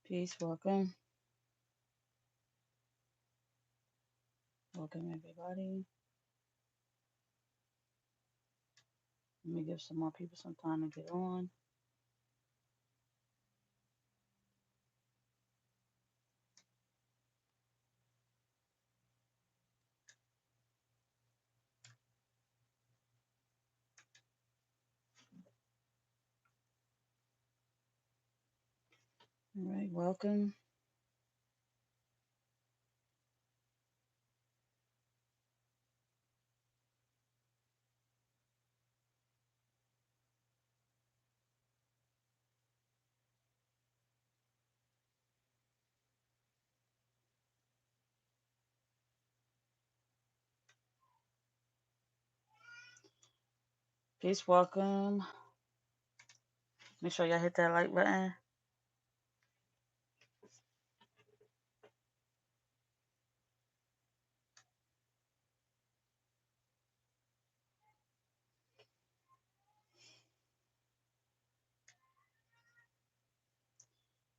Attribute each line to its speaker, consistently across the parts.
Speaker 1: Peace, welcome. Welcome, everybody. Let me give some more people some time to get on. All right, welcome. Peace, welcome. Make sure y'all hit that like button.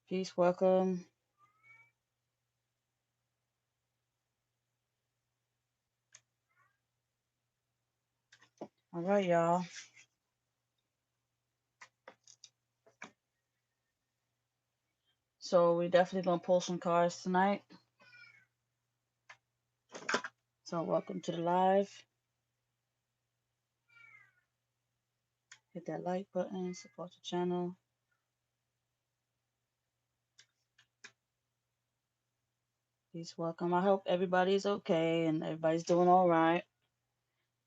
Speaker 1: Peace, welcome. All right, y'all. So we definitely gonna pull some cards tonight. So welcome to the live. Hit that like button, support the channel. Peace, welcome. I hope everybody's okay and everybody's doing all right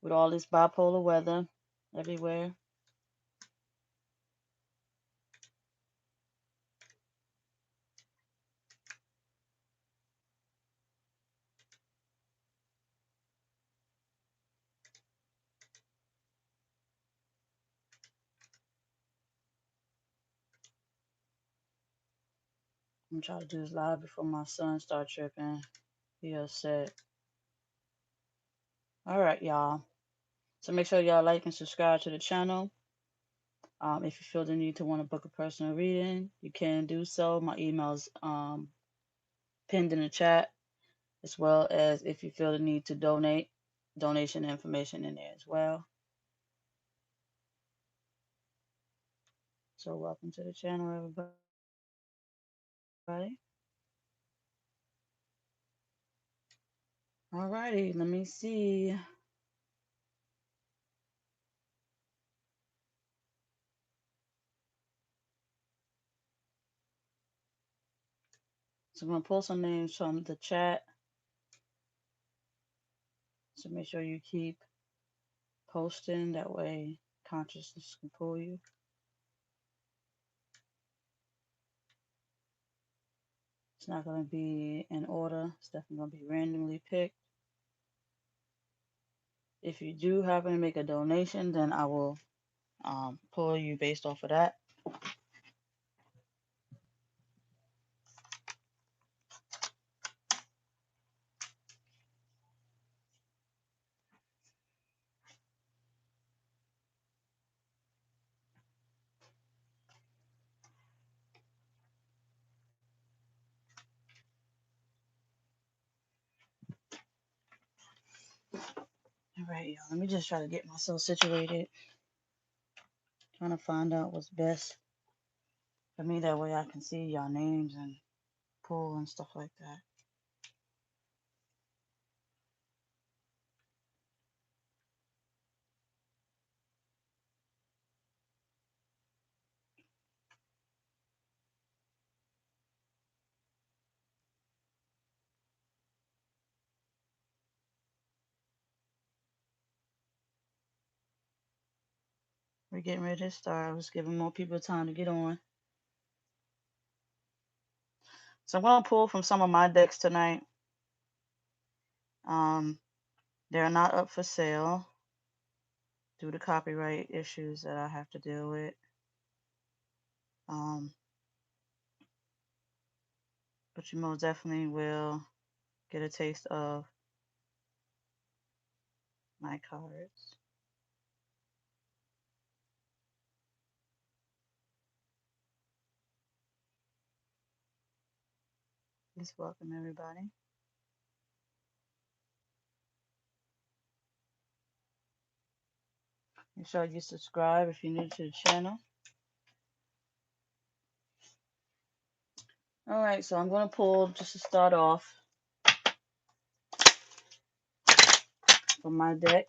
Speaker 1: with all this bipolar weather everywhere. I'm trying to do this live before my son start tripping. He upset. All right, y'all. So make sure y'all like and subscribe to the channel. If you feel the need to want to book a personal reading, you can do so. My email's pinned in the chat, as well as if you feel the need to donate, donation information in there as well. So welcome to the channel, everybody. All righty, let me see. So I'm gonna pull some names from the chat. So make sure you keep posting. That way consciousness can pull you. It's not going to be in order. It's definitely going to be randomly picked. If you do happen to make a donation, then I will pull you based off of that. All right, y'all. Let me just try to get myself situated. Trying to find out what's best for me. That way I can see y'all names and pull and stuff like that. We're getting ready to start. I was giving more people time to get on. So I'm going to pull from some of my decks tonight. They're not up for sale due to copyright issues that I have to deal with. But you most definitely will get a taste of my cards. Please welcome everybody. Make sure you subscribe if you're new to the channel. All right, so I'm going to pull just to start off from my deck.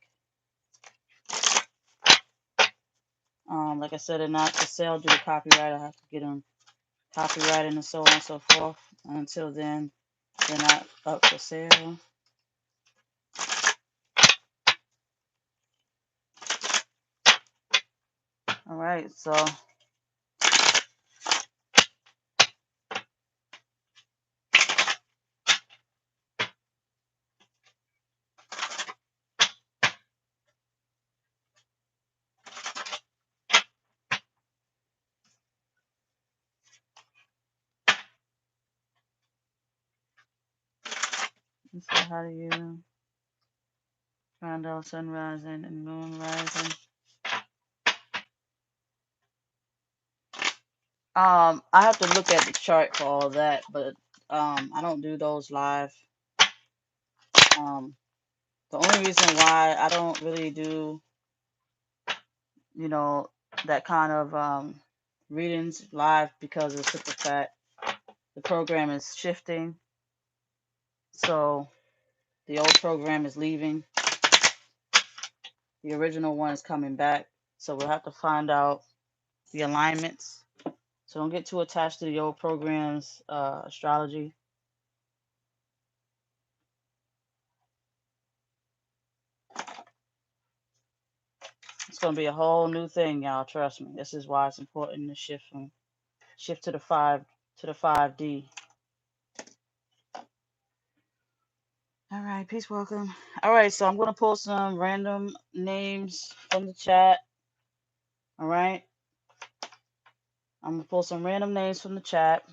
Speaker 1: Like I said, they're not for sale due to copyright. I have to get them copyrighted and so on and so forth. Until then, they're not up for sale. All right, so let's see, how do you find out sun rising and moon rising? I have to look at the chart for all that, but I don't do those live. The only reason why I don't really do, that kind of readings live because of the simple fact the program is shifting. So the old program is leaving. The original one is coming back. So we'll have to find out the alignments. So don't get too attached to the old program's astrology. It's gonna be a whole new thing, y'all. Trust me. This is why it's important to shift to the 5D. All right, peace, welcome. All right, so I'm gonna pull some random names from the chat. All right, I'm gonna pull some random names from the chat,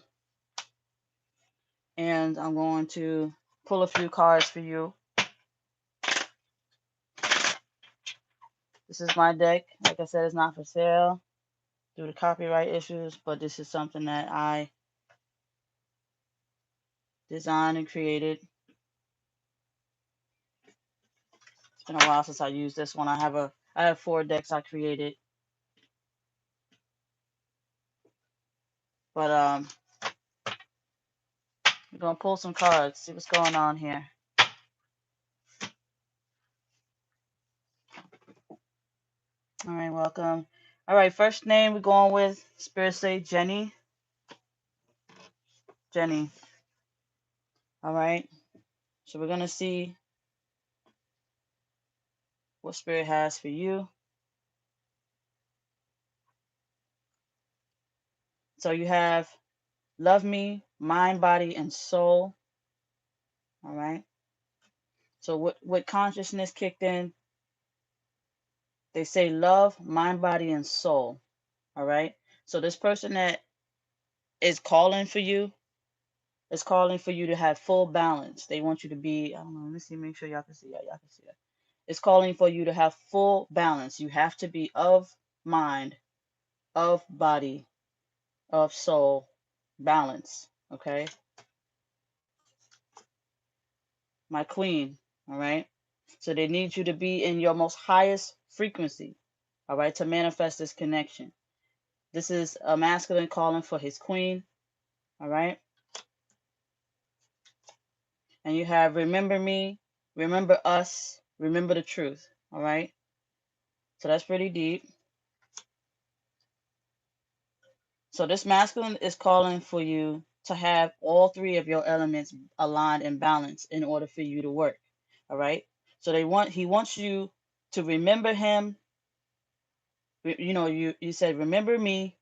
Speaker 1: and I'm going to pull a few cards for you. This is my deck. Like I said, it's not for sale due to copyright issues, but this is something that I designed and created. It's been a while since I used this one. I have 4 decks I created, but we're gonna pull some cards, see what's going on here. All right, welcome. All right, first name we're going with, Spirit say Jenny. Jenny. All right. So we're going to see what Spirit has for you. So you have love me, mind, body, and soul. All right. So what consciousness kicked in, they say love, mind, body, and soul. All right. So this person that is calling for you is calling for you to have full balance. They want you to be, I don't know, let me see, make sure y'all can see that. Y'all can see that. It's calling for you to have full balance. You have to be of mind, of body, of soul, balance. Okay. My queen. All right. So they need you to be in your most highest frequency. All right. To manifest this connection. This is a masculine calling for his queen. All right. And you have remember me, remember us, remember the truth. All right. So that's pretty deep. So this masculine is calling for you to have all 3 of your elements aligned and balanced in order for you to work. All right. So he wants you to remember him. You said remember me,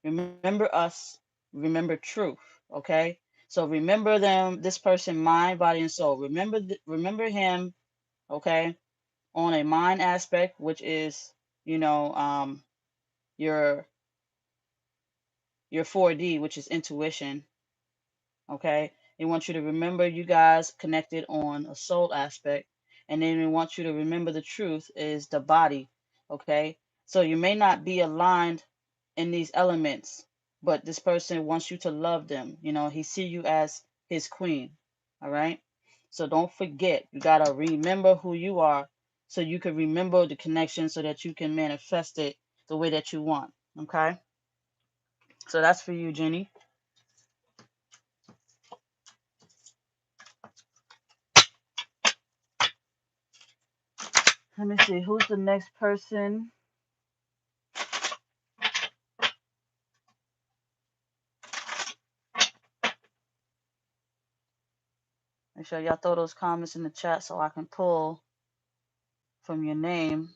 Speaker 1: remember us, remember truth. Okay. So remember them, this person, mind, body, and soul. Remember him. Okay. On a mind aspect, which is, your 4D, which is intuition. Okay. They want you to remember you guys connected on a soul aspect. And then they want you to remember the truth is the body. Okay. So you may not be aligned in these elements, but this person wants you to love them. He see you as his queen. All right. So don't forget, you got to remember who you are so you can remember the connection so that you can manifest it the way that you want. Okay. So that's for you, Jenny. Let me see. Who's the next person? Make sure y'all throw those comments in the chat so I can pull from your name.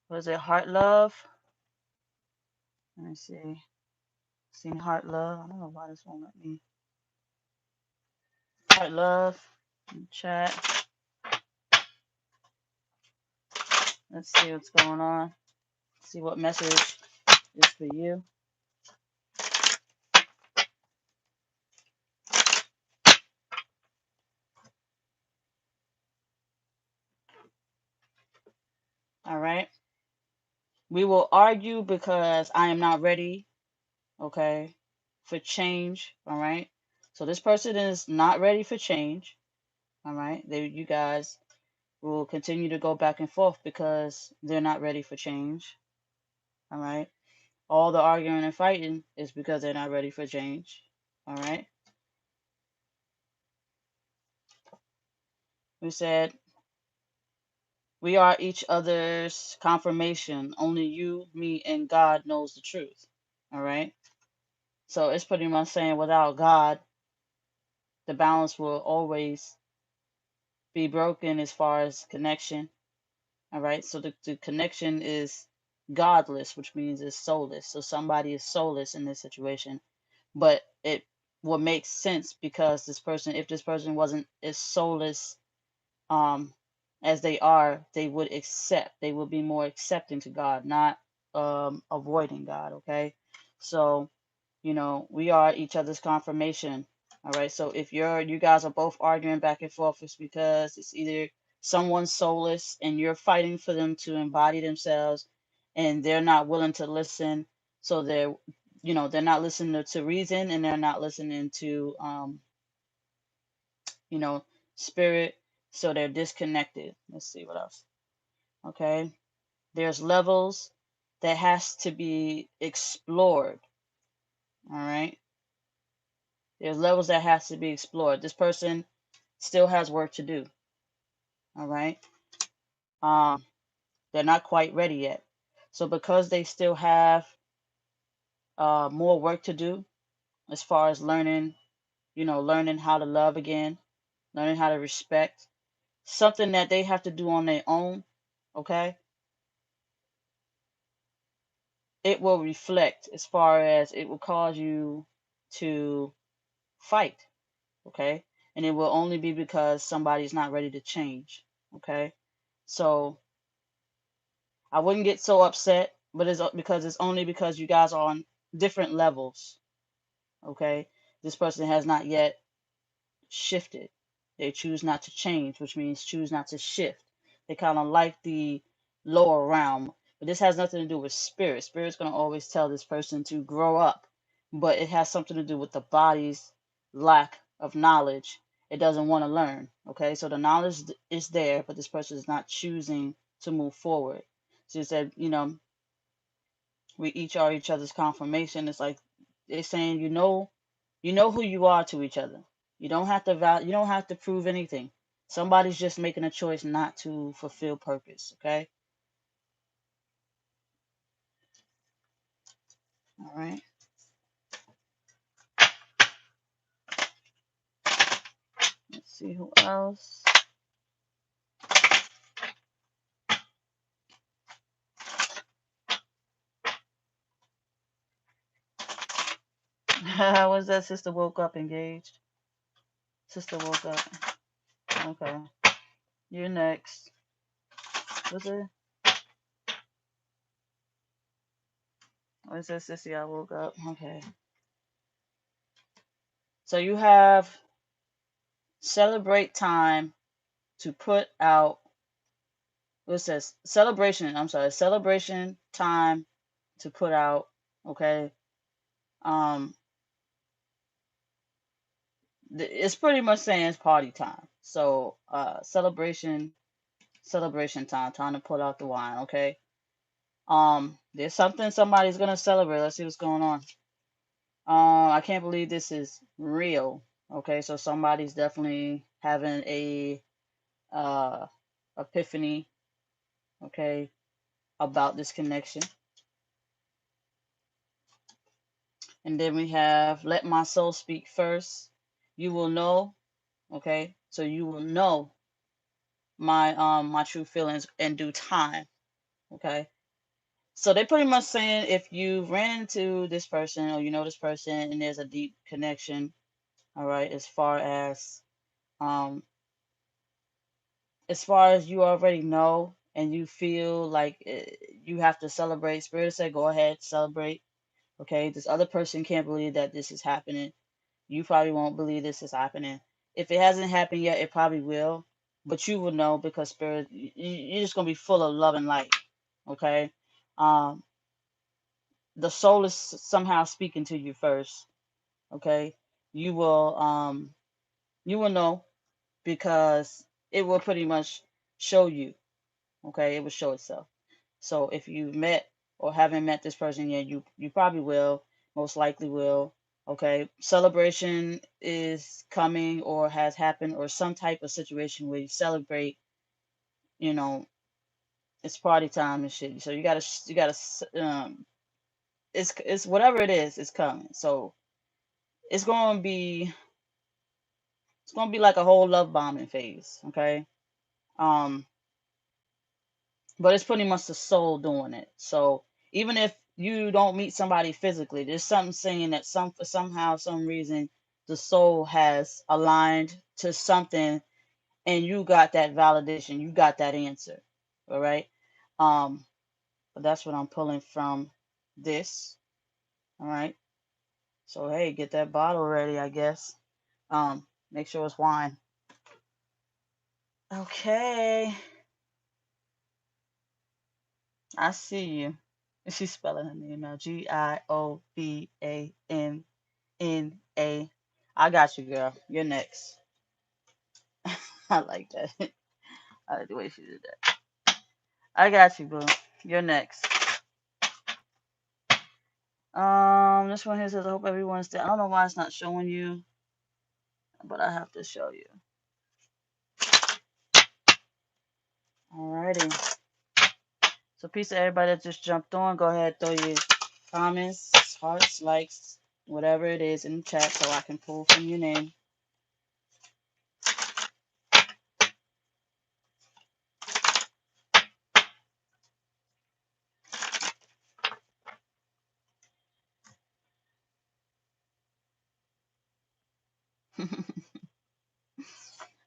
Speaker 1: Was it Heart Love? Let me see. Seen Heart Love. I don't know why this won't let me. Heart Love. Chat. Let's see what's going on. See what message is for you. All right. We will argue because I am not ready, okay, for change. All right. So this person is not ready for change. All right. You guys will continue to go back and forth because they're not ready for change. All right. All the arguing and fighting is because they're not ready for change. All right. We said we are each other's confirmation. Only you, me, and God knows the truth. All right. So it's pretty much saying without God, the balance will always be broken as far as connection. All right. So the connection is godless, which means it's soulless. So somebody is soulless in this situation. But it will make sense because this person, if this person wasn't as soulless as they are, they would accept. They would be more accepting to God, not avoiding God. Okay. So we are each other's confirmation. All right. So if you guys are both arguing back and forth, it's because it's either someone's soulless and you're fighting for them to embody themselves and they're not willing to listen. So they're not listening to reason and they're not listening to, spirit. So they're disconnected. Let's see what else. Okay. There's levels that has to be explored. All right. There's levels that has to be explored. This person still has work to do. All right. They're not quite ready yet. So because they still have more work to do as far as learning how to love again, learning how to respect, something that they have to do on their own, okay? It will reflect as far as it will cause you to fight, okay? And it will only be because somebody's not ready to change, okay? So I wouldn't get so upset, but it's only because you guys are on different levels, okay? This person has not yet shifted. They choose not to change, which means choose not to shift. They kind of like the lower realm. But this has nothing to do with spirit. Spirit's going to always tell this person to grow up. But it has something to do with the body's lack of knowledge. It doesn't want to learn. Okay, so the knowledge is there, but this person is not choosing to move forward. So you said, we each are each other's confirmation. It's like they're saying, you know who you are to each other. You don't have to you don't have to prove anything. Somebody's just making a choice not to fulfill purpose, okay? All right. Let's see who else. Was that sister woke up engaged? Sister woke up. Okay. You're next. Was it? What is this? Sissy, I woke up. Okay. So you have celebrate time to put out. What says celebration? I'm sorry, celebration time to put out. Okay. Um, it's pretty much saying it's party time. So celebration time, time to put out the wine. Okay. There's something somebody's gonna celebrate. Let's see what's going on. I can't believe this is real. Okay, so somebody's definitely having a uh epiphany, okay, about this connection. And then we have let my soul speak first. You will know, okay? So you will know my true feelings in due time, okay? So they're pretty much saying if you ran into this person or you know this person and there's a deep connection, all right, um as far as you already know and you feel like you have to celebrate, Spirit said go ahead, celebrate. Okay, this other person can't believe that this is happening. You probably won't believe this is happening. If it hasn't happened yet, it probably will. But you will know because Spirit, you're just gonna be full of love and light. Okay, um, the soul is somehow speaking to you first. Okay, you will know because it will pretty much show you. Okay, it will show itself. So if you met or haven't met this person yet, you probably will, most likely will. Okay, celebration is coming or has happened or some type of situation where you celebrate. You know, it's party time and shit. So you gotta it's whatever it is, it's coming. So it's gonna be it's gonna be like a whole love bombing phase. Okay, um, but it's pretty much the soul doing it. So even if you don't meet somebody physically, there's something saying that somehow, some reason, the soul has aligned to something, and you got that validation, you got that answer. All right. Um, but that's what I'm pulling from this. All right. So hey, get that bottle ready, I guess. Make sure it's wine. Okay. I see you. She's spelling her name now. Giobanna. I got you, girl. You're next. I like that. I like the way she did that. I got you, boo. You're next. This one here says, I hope everyone's there. I don't know why it's not showing you, but I have to show you. Alrighty. So peace to everybody that just jumped on. Go ahead, throw your comments, hearts, likes, whatever it is in the chat so I can pull from your name.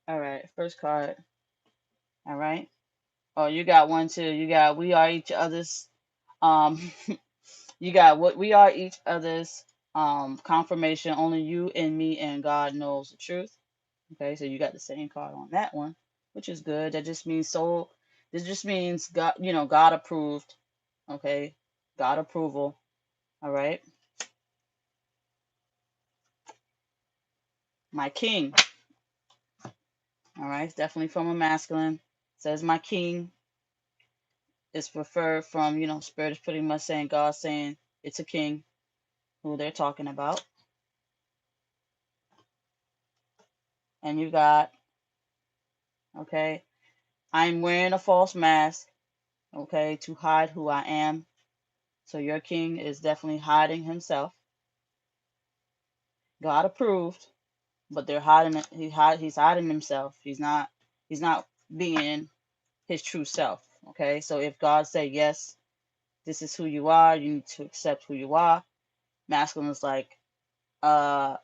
Speaker 1: Alright, first card. Alright. Oh, you got one too. You got we are each other's um you got what we are each other's confirmation. Only you and me and God knows the truth. Okay, so you got the same card on that one, which is good. That just means soul. This just means God, God approved. Okay, God approval. All right. My king. All right, it's definitely from a masculine. Says my king. It's preferred from, Spirit is pretty much saying God saying it's a king who they're talking about. And you got, okay, I'm wearing a false mask, okay, to hide who I am. So your king is definitely hiding himself. God approved, but they're hiding it. He's hiding himself. He's not being his true self. Okay, so if God said yes, this is who you are, you need to accept who you are. Masculine is like, not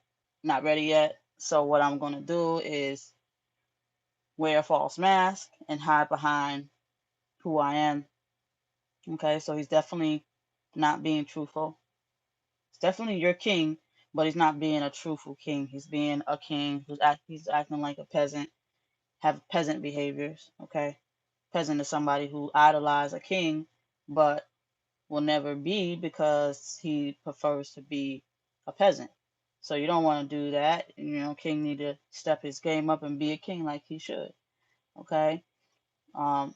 Speaker 1: ready yet. So what I'm gonna do is wear a false mask and hide behind who I am. Okay, so he's definitely not being truthful. It's definitely your king, but he's not being a truthful king. He's being a king he's acting like a peasant, have peasant behaviors. Okay, peasant is somebody who idolizes a king, but will never be because he prefers to be a peasant. So you don't want to do that. King need to step his game up and be a king like he should. Okay. Um,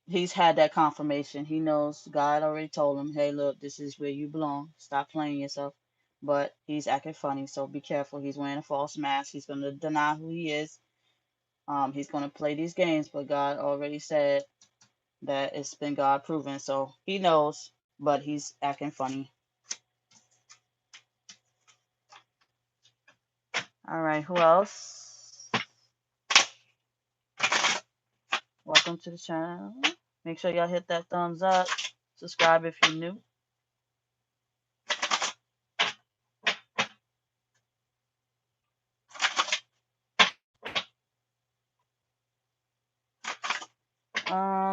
Speaker 1: he's had that confirmation. He knows God already told him, hey, look, this is where you belong. Stop playing yourself. But he's acting funny, so be careful. He's wearing a false mask. He's going to deny who he is. He's going to play these games, but God already said that it's been God proven. So he knows, but he's acting funny. All right, who else? Welcome to the channel. Make sure y'all hit that thumbs up. Subscribe if you're new.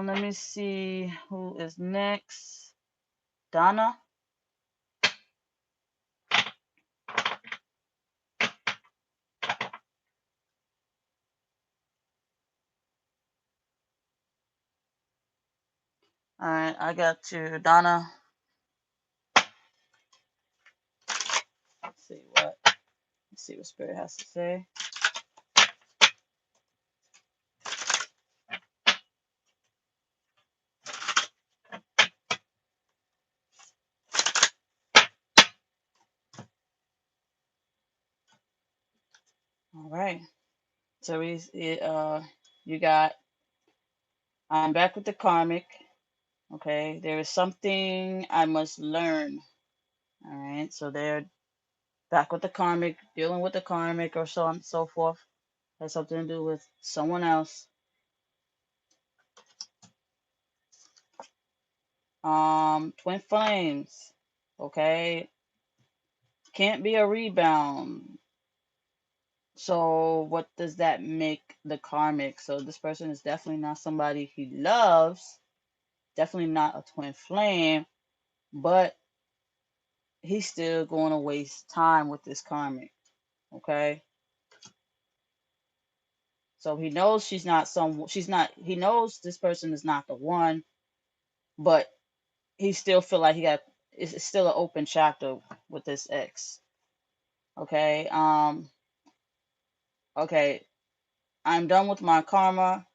Speaker 1: Let me see who is next. Donna. All right, I got you, Donna. Let's see what Spirit has to say. All right. So you got. I'm back with the karmic. Okay, there is something I must learn. All right, so they're back with the karmic, dealing with the karmic, or so on and so forth. Has something to do with someone else. Twin flames. Okay, can't be a rebound. So what does that make the karmic? So this person is definitely not somebody he loves. Definitely not a twin flame, but he's still going to waste time with this karmic. Okay. So he knows he knows this person is not the one, but he still feel like it's still an open chapter with this ex. Okay. Okay. I'm done with my karma.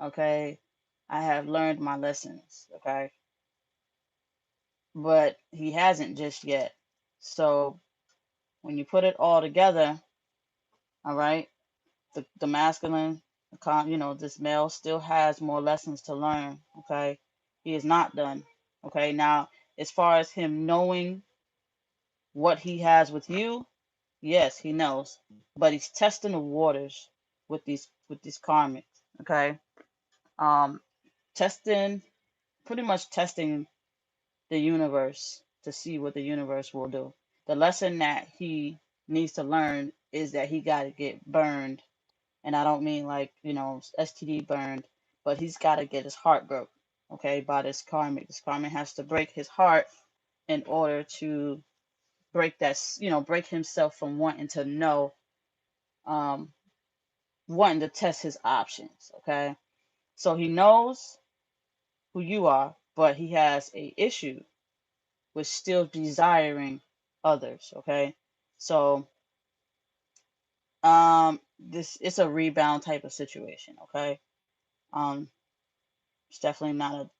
Speaker 1: Okay. I have learned my lessons. Okay. But he hasn't just yet. So when you put it all together, all right, the masculine, this male still has more lessons to learn. Okay. He is not done. Okay. Now, as far as him knowing what he has with you, yes, he knows, but he's testing the waters with these karmics. Okay. Um, testing, pretty much testing the universe to see what the universe will do. The lesson that he needs to learn is that he got to get burned. And I don't mean like, STD burned, but he's got to get his heart broke, okay, by this karmic. This karmic has to break his heart in order to break himself from wanting to know, wanting to test his options, okay? So he knows who you are, but he has a issue with still desiring others, okay? So this it's a rebound type of situation, okay? Um it's definitely not a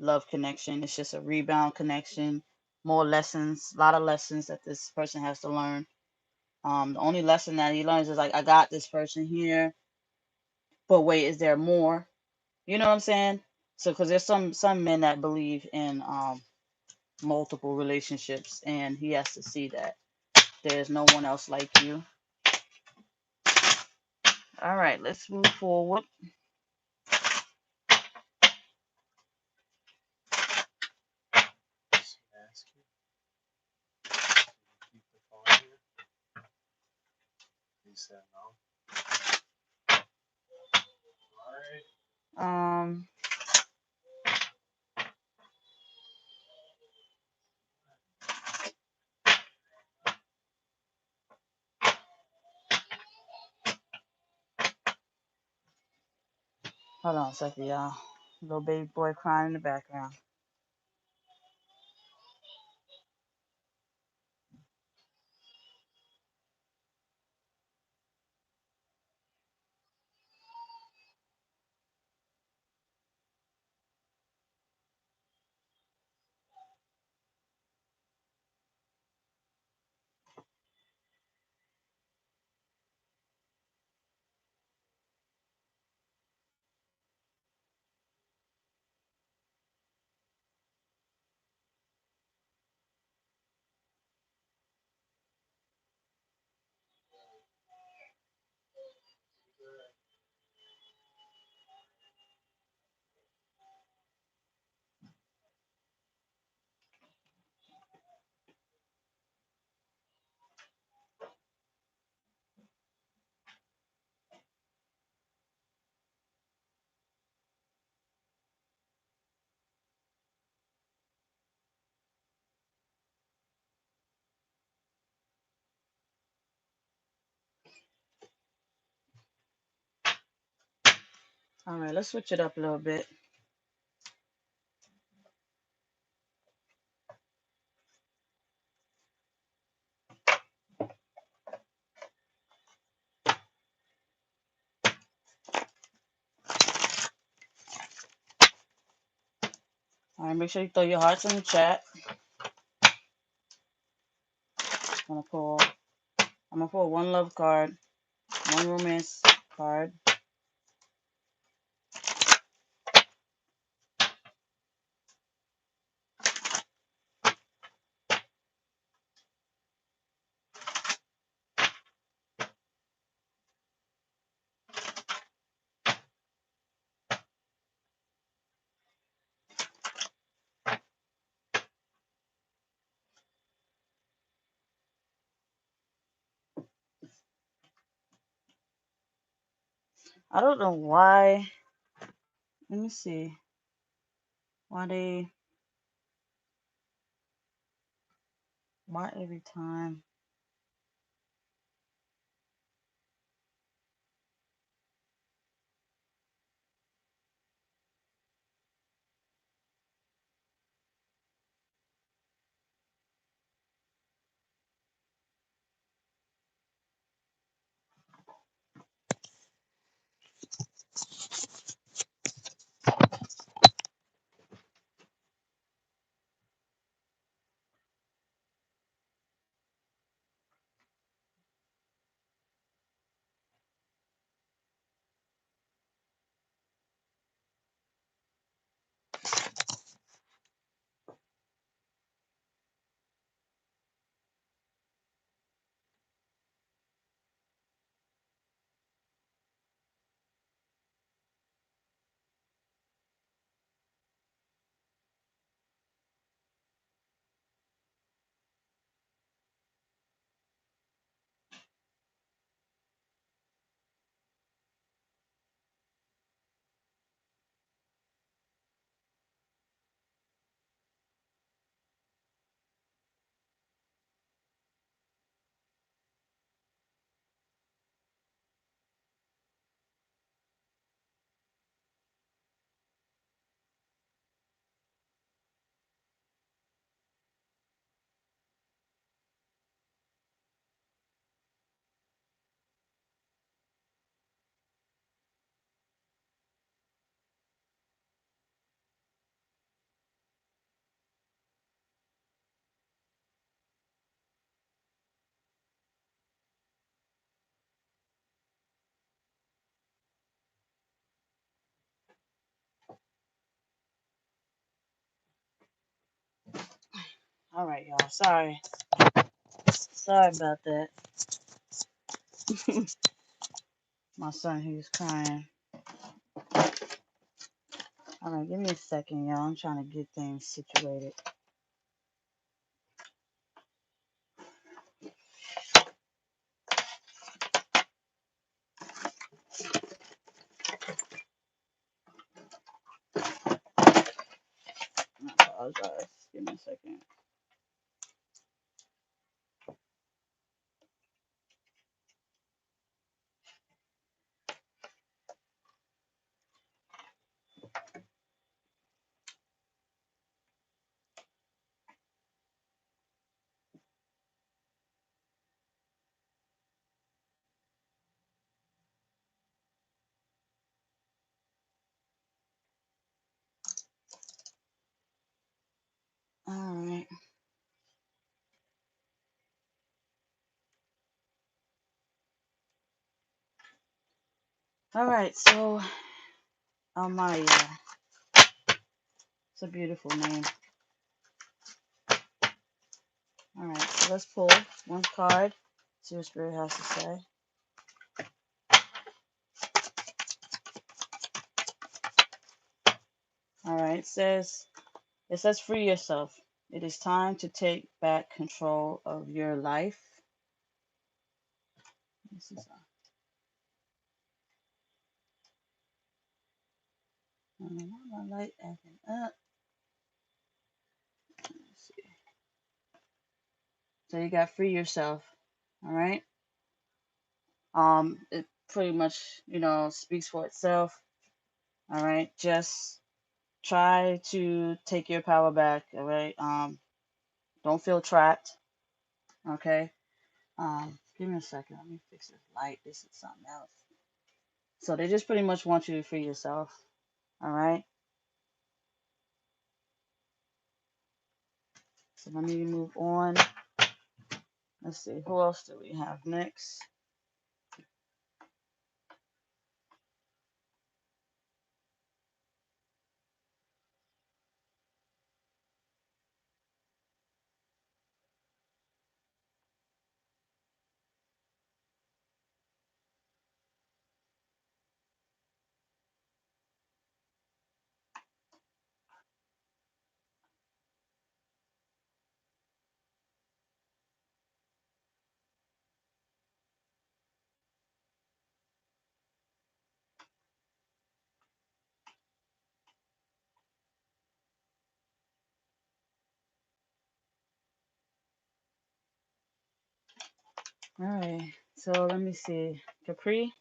Speaker 1: love connection. It's just a rebound connection. More lessons, a lot of lessons that this person has to learn. The only lesson that he learns is like, I got this person here, but wait, is there more? You know what I'm saying? So, because there's some men that believe in multiple relationships, and he has to see that there's no one else like you. All right, let's move forward. Um, Hold on a second, y'all. Little baby boy crying in the background. All right, let's switch it up a little bit. All right, make sure you throw your hearts in the chat. I'm gonna pull one love card, one romance card. I don't know why. Let me see. Why every time? All right, y'all. Sorry about that. My son, he's crying. All right, give me a second, y'all. I'm trying to get things situated. I apologize. Give me a second. All right, so my it's a beautiful name. All right, so let's pull one card, see what Spirit has to say. All right, it says free yourself. It is time to take back control of your life. This is my light acting up. Let's see. So you got free yourself. All right. It pretty much, speaks for itself. All right. Just try to take your power back. All right. Don't feel trapped. Okay. Give me a second. Let me fix this light. This is something else. So they just pretty much want you to free yourself. All right. So let me move on. Let's see. Who else do we have next? All right. So let me see. Capri.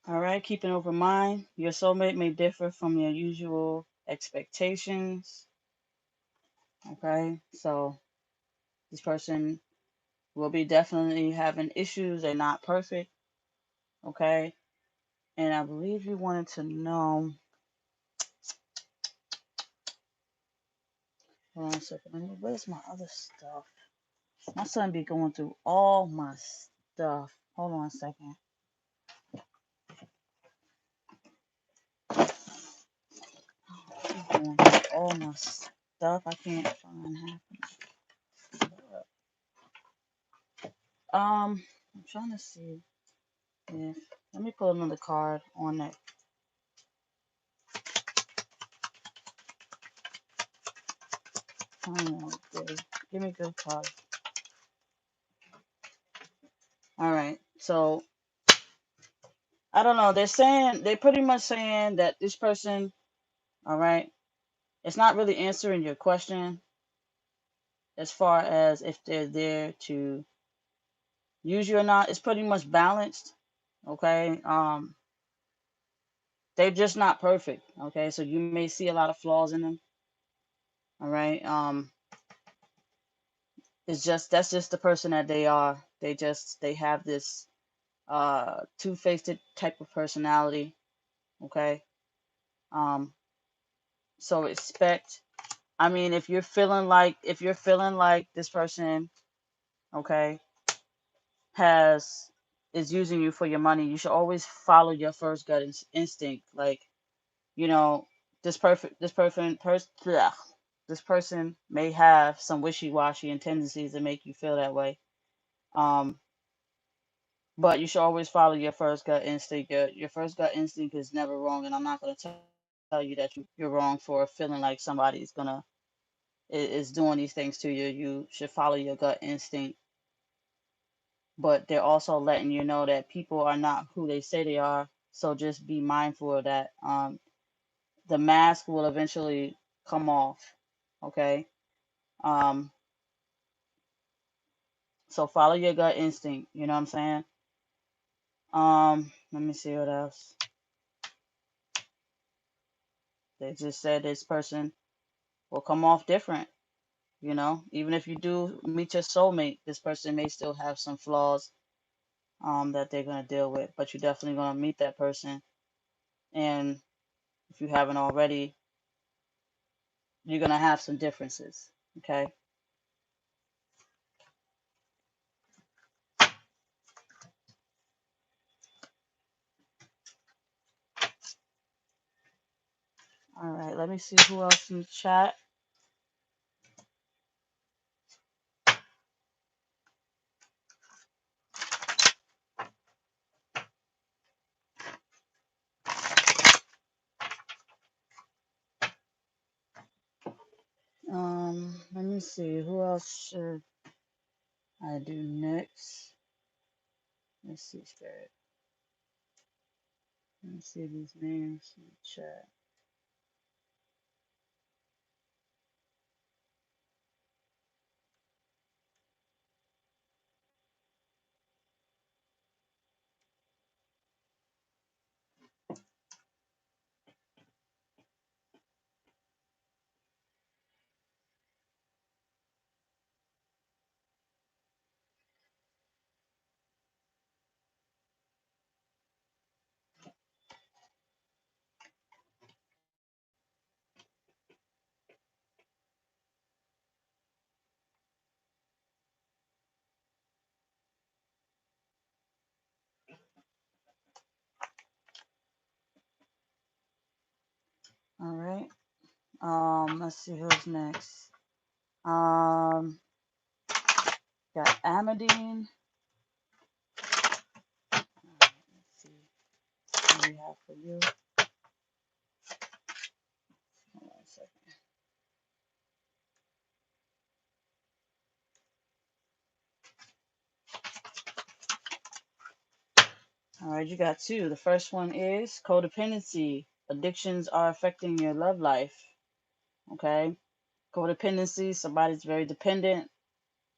Speaker 1: All right. Keep an open mind. Your soulmate may differ from your usual expectations. Okay. So this person will be definitely having issues. They're not perfect. Okay. And I believe you wanted to know. Hold on a second. Where's my other stuff? My son be going through all my stuff. Hold on a second. He's going through all my stuff. I can't find half. I'm trying to see if. Let me pull another card on that. Give me a good card. All right. So I don't know. They're pretty much saying that this person, all right, it's not really answering your question as far as if they're there to use you or not. It's pretty much balanced. Okay. They're just not perfect. Okay. So you may see a lot of flaws in them. All right. That's just the person that they are. They have this two-faced type of personality. Okay. Um, so expect. I mean, if you're feeling like this person, okay, has is using you for your money, you should always follow your first gut instinct. Like, you know, this person may have some wishy-washy and tendencies to make you feel that way. Um, but you should always follow your first gut instinct. Your first gut instinct is never wrong, and I'm not going to tell you that you're wrong for feeling like somebody's gonna is doing these things to you. You should follow your gut instinct, but they're also letting you know that people are not who they say they are. So just be mindful of that. The mask will eventually come off. Okay. Um, so follow your gut instinct. You know what I'm saying? Let me see what else. They just said this person will come off different. Even if you do meet your soulmate, this person may still have some flaws. that they're going to deal with. But you're definitely going to meet that person. And if you haven't already, you're going to have some differences. Okay. All right. Let me see who else in the chat. Let me see who else should I do next. Let's see, Spirit. Let me see these names in the chat. All right. Let's see who's next. Got Amadine. Let's see what we have for you. Hold on a second. All right, you got two. The first one is codependency. Addictions are affecting your love life. Okay. Codependency, somebody's very dependent,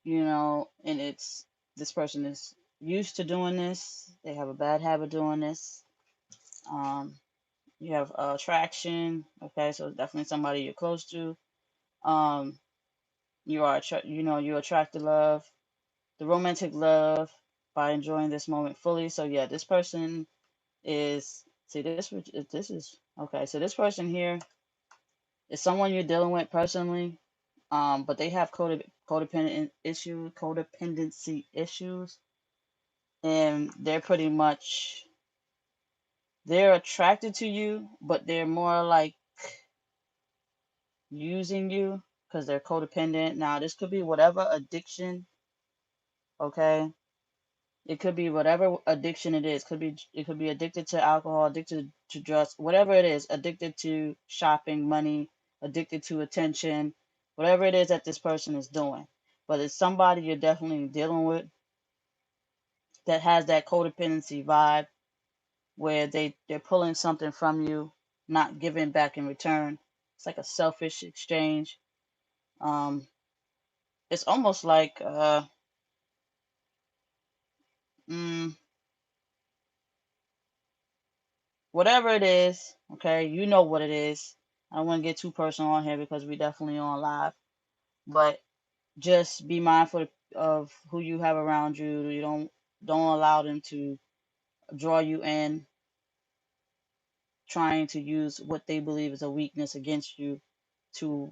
Speaker 1: and this person is used to doing this. They have a bad habit doing this. You have attraction. Okay, so definitely somebody you're close to. You attract the love, the romantic love by enjoying this moment fully. So yeah, this person is this is okay. So this person here is someone you're dealing with personally, but they have codependency issues, and they're attracted to you, but they're more like using you because they're codependent. Now, this could be whatever addiction, okay? It could be whatever addiction it is. It could be addicted to alcohol, addicted to drugs, whatever it is, addicted to shopping, money, addicted to attention, whatever it is that this person is doing. But it's somebody you're definitely dealing with that has that codependency vibe where they're pulling something from you, not giving back in return. It's like a selfish exchange. Um, it's almost like mm, whatever it is, okay, you know what it is. I don't want to get too personal on here because we definitely on live, but just be mindful of who you have around you. You don't allow them to draw you in, trying to use what they believe is a weakness against you to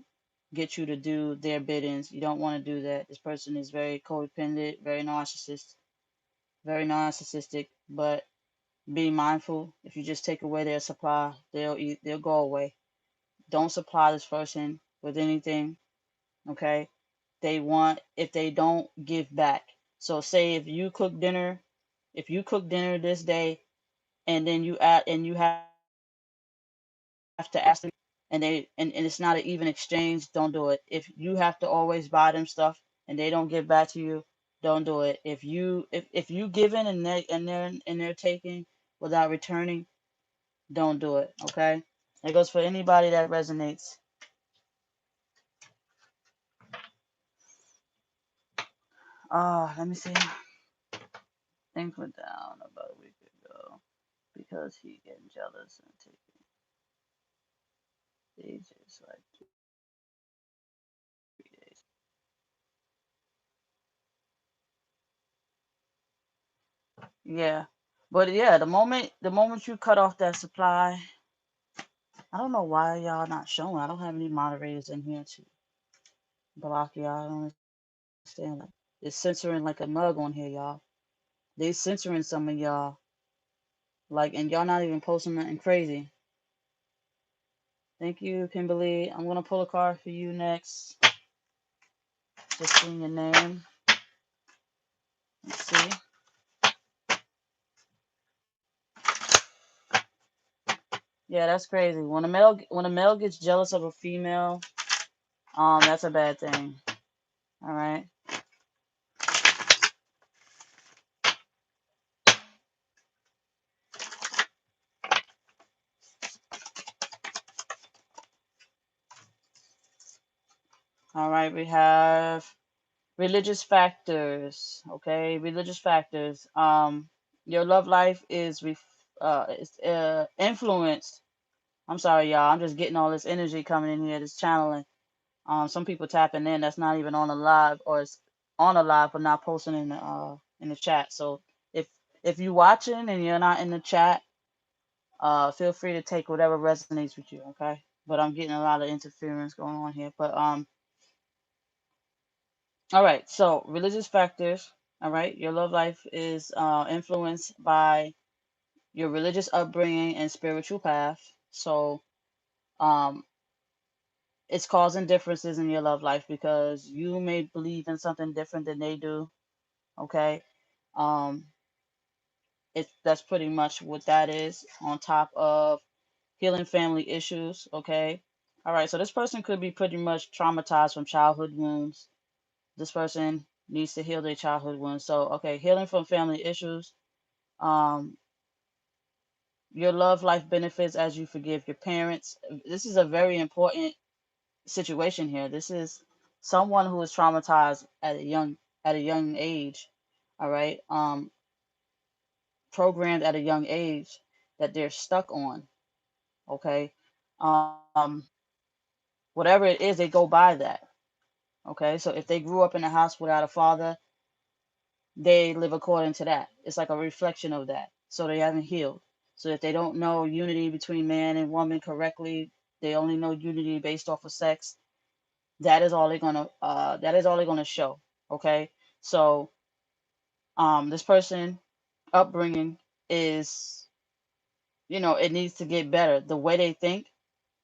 Speaker 1: get you to do their biddings. You don't want to do that. This person is very codependent, very narcissistic, but be mindful. If you just take away their supply, they'll go away. Don't supply this person with anything, okay? If they don't give back. So say if you cook dinner this day and then you have to ask them and it's not an even exchange, don't do it. If you have to always buy them stuff and they don't give back to you, don't do it. If you giving and they're taking without returning, don't do it. Okay? That goes for anybody that resonates. Let me see. Things went down about a week ago because he getting jealous and taking stages like 3 days. Yeah. But yeah, the moment you cut off that supply, I don't know why y'all not showing. I don't have any moderators in here to block y'all. I don't understand. Like, it's censoring like a mug on here, y'all. They censoring some of y'all. Like, and y'all not even posting nothing crazy. Thank you, Kimberly. I'm gonna pull a card for you next. Just seeing your name. Let's see. Yeah, that's crazy. When a male gets jealous of a female, that's a bad thing. All right. All right. We have religious factors. Okay, religious factors. Your love life is influenced. I'm sorry, y'all. I'm just getting all this energy coming in here. This channeling. Some people tapping in that's not even on a live, or it's on a live but not posting in the chat. So if you watching and you're not in the chat, feel free to take whatever resonates with you. Okay. But I'm getting a lot of interference going on here. But all right. So religious factors. All right. Your love life is influenced by your religious upbringing and spiritual path. So um it's causing differences in your love life because you may believe in something different than they do. Okay. Um, that's pretty much what that is, on top of healing family issues. Okay. All right. So this person could be pretty much traumatized from childhood wounds. This person needs to heal their childhood wounds. So, okay, healing from family issues. Um, your love life benefits as you forgive your parents. This is a very important situation here. This is someone who is traumatized at a young age. All right. Programmed at a young age that they're stuck on. Okay. Um, whatever it is, they go by that. Okay. So if they grew up in a house without a father, they live according to that. It's like a reflection of that. So they haven't healed. So if they don't know unity between man and woman correctly, they only know unity based off of sex. That is all they're gonna show. Okay. So this person upbringing is, it needs to get better. The way they think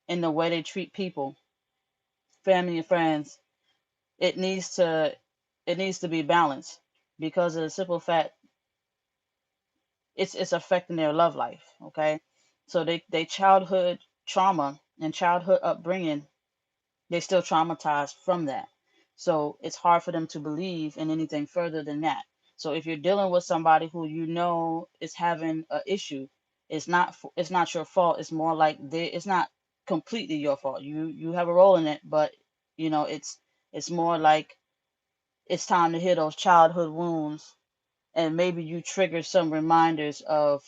Speaker 1: and the way they treat people, family and friends, it needs to it needs to be balanced, because of the simple fact it's affecting their love life. Okay. So they childhood trauma and childhood upbringing, they still traumatized from that. So it's hard for them to believe in anything further than that. So if you're dealing with somebody who is having an issue, it's not your fault. It's more like it's not completely your fault. You have a role in it, but it's more like it's time to heal those childhood wounds, and maybe you trigger some reminders of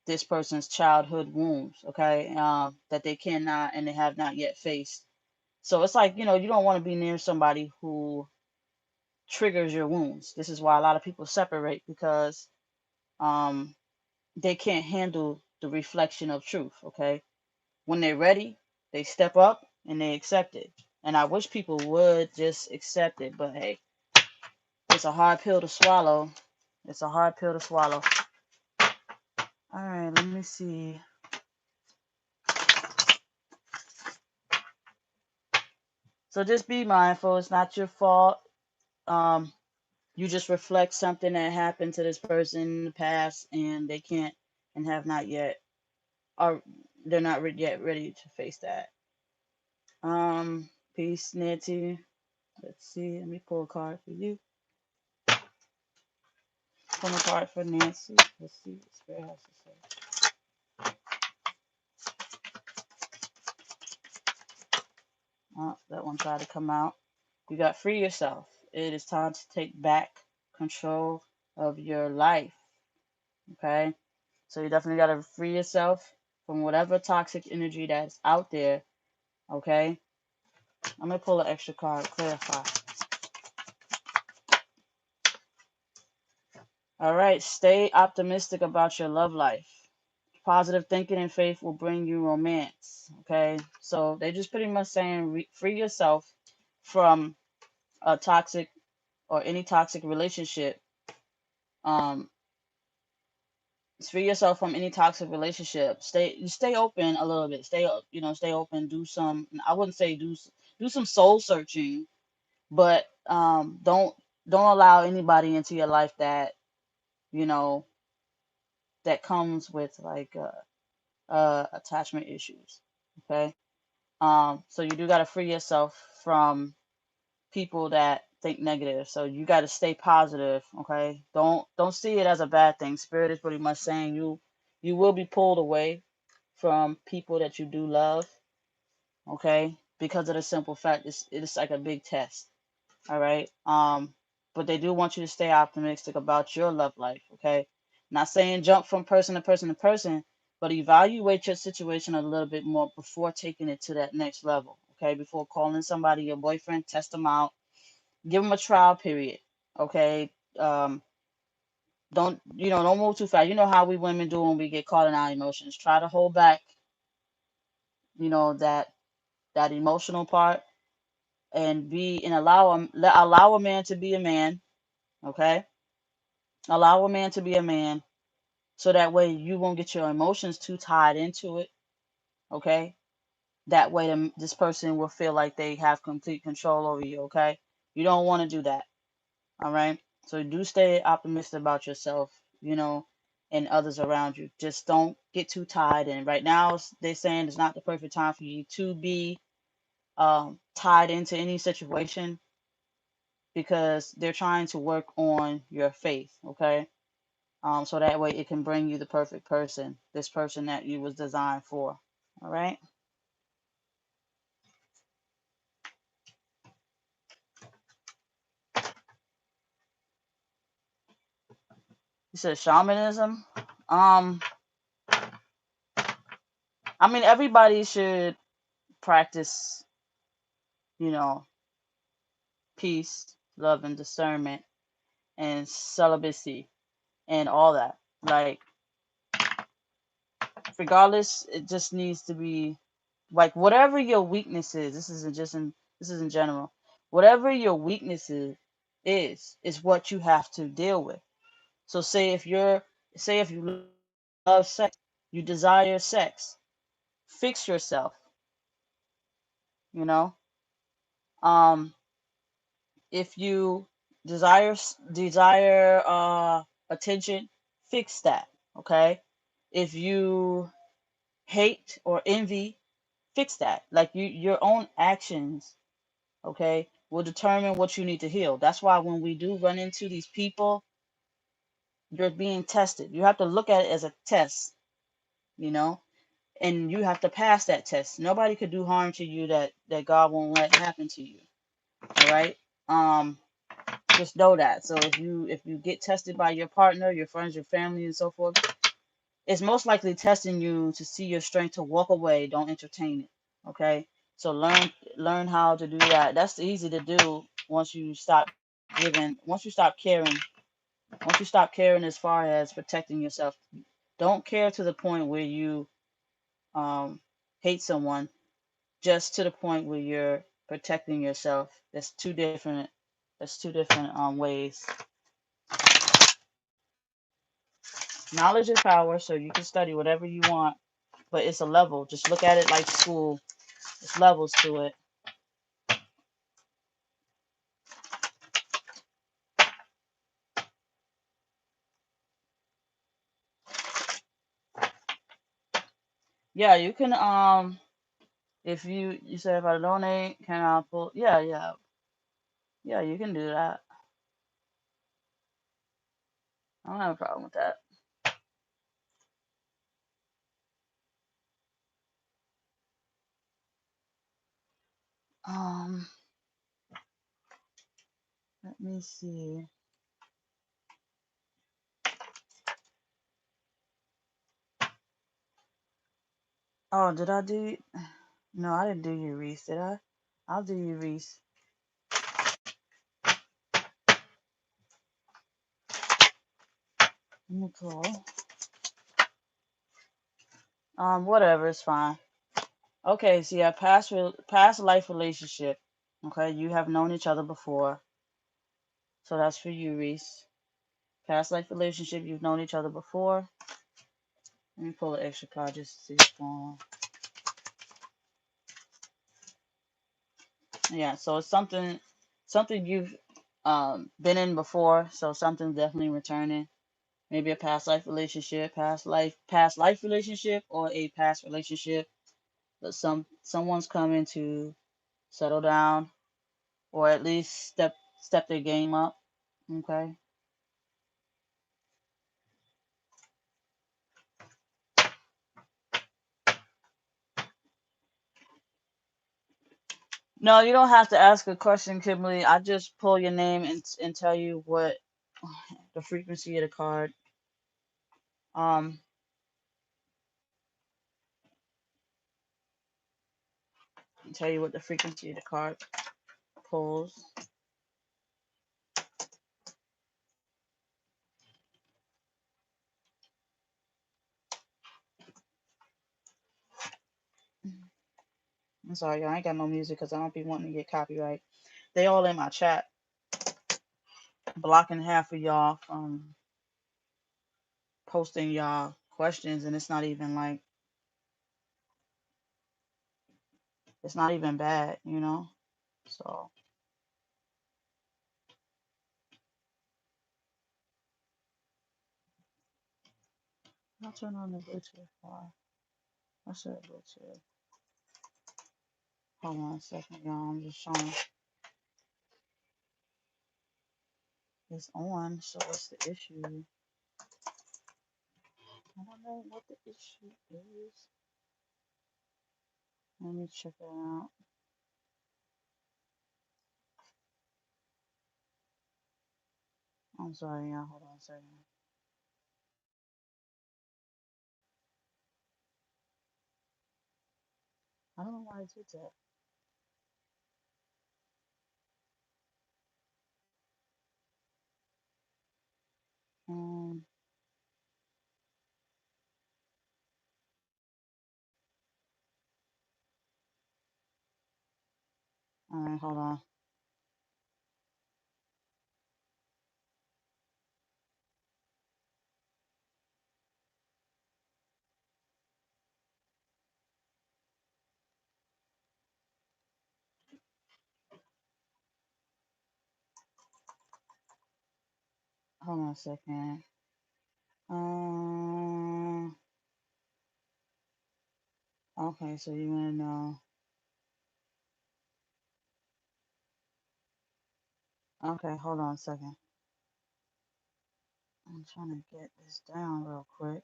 Speaker 1: this person's childhood wounds, okay, that they cannot and they have not yet faced. So it's like, you don't want to be near somebody who triggers your wounds. This is why a lot of people separate, because um, they can't handle the reflection of truth, okay? When they're ready, they step up and they accept it. And I wish people would just accept it, but hey, it's a hard pill to swallow. It's a hard pill to swallow. All right, let me see. So just be mindful. It's not your fault. Um, you just reflect something that happened to this person in the past, and they can't and have not yet, or they're not yet ready to face that. Peace, Nancy. Let's see. Let me pull a card for you. Pull a card for Nancy. Let's see what Spirit has to say. Oh, that one tried to come out. You got free yourself. It is time to take back control of your life. Okay? So you definitely got to free yourself from whatever toxic energy that's out there. Okay? I'm going to pull an extra card, clarify. All right, stay optimistic about your love life. Positive thinking and faith will bring you romance. Okay, so they're just pretty much saying free yourself from a toxic or any toxic relationship. Um, free yourself from any toxic relationship. Stay open a little bit. Stay open. Do some. I wouldn't say do some soul searching, but don't allow anybody into your life that you know that comes with like attachment issues. Okay. So you do got to free yourself from people that think negative. So you got to stay positive. Okay. Don't see it as a bad thing. Spirit is pretty much saying you will be pulled away from people that you do love. Okay, because of the simple fact it's like a big test. All right. But they do want you to stay optimistic about your love life. Okay. Not saying jump from person to person to person, but evaluate your situation a little bit more before taking it to that next level. Okay. Before calling somebody your boyfriend, test them out, give them a trial period. Okay. Don't move too fast. You know how we women do when we get caught in our emotions. Try to hold back, that emotional part, and allow a man to be a man. Okay. Allow a man to be a man, so that way you won't get your emotions too tied into it. Okay. That way this person will feel like they have complete control over you. Okay. You don't want to do that. All right. So do stay optimistic about yourself, and others around you. Just don't get too tied in. Right now, they're saying it's not the perfect time for you to be tied into any situation, because they're trying to work on your faith. Okay. So that way it can bring you the perfect person, this person that you was designed for. All right. You said shamanism. Um, I mean, everybody should practice, you know, peace, love, and discernment, and celibacy, and all that. Like, regardless, it just needs to be like whatever your weakness is. This is in general. Whatever your weaknesses is what you have to deal with. So say if you love sex, you desire sex, fix yourself, you know. Um if you desire attention, fix that, okay? If you hate or envy, fix that. Like your own actions, okay, will determine what you need to heal. That's why when we do run into these people, you're being tested. You have to look at it as a test, you know, and you have to pass that test. Nobody could do harm to you that God won't let happen to you. All right. Um, just know that. So if you get tested by your partner, your friends, your family, and so forth, it's most likely testing you to see your strength to walk away. Don't entertain it. Okay. So learn how to do that. That's easy to do once you stop once you stop caring, as far as protecting yourself. Don't care to the point where you hate someone, just to the point where you're protecting yourself. That's two different. Ways. Knowledge is power, so you can study whatever you want, but it's a level. Just look at it like school. There's levels to it. Yeah, you can. If you say if I donate, can I pull? Yeah, yeah, yeah. You can do that. I don't have a problem with that. Um, let me see. Oh, did I do? No, I didn't do you, Reese. Did I? I'll do you, Reese. Let me call. Whatever, it's fine. Okay, so yeah, past life relationship. Okay, you have known each other before, so that's for you, Reese. Past life relationship, you've known each other before. Let me pull an extra card just to see what's going on. Yeah, so it's something you've been in before, so something definitely returning. Maybe a past life relationship, past life relationship, or a past relationship. But someone's coming to settle down, or at least step their game up. Okay. No, you don't have to ask a question, Kimberly. I just pull your name and tell you what the frequency of the card. Um, tell you what the frequency of the card pulls. I'm sorry, y'all. I ain't got no music because I don't be wanting to get copyright. They all in my chat, blocking half of y'all from posting y'all questions, and it's not even like it's not even bad, you know. So I'll turn on the Bluetooth. I said Bluetooth. Hold on a second, y'all. I'm just trying. It's on. So what's the issue? I don't know what the issue is. Let me check it out. I'm sorry, y'all. Hold on a second. I don't know why I did that. Um. All right, hold on. Hold on a second. Okay, so you wanna know? Okay, hold on a second. I'm trying to get this down real quick.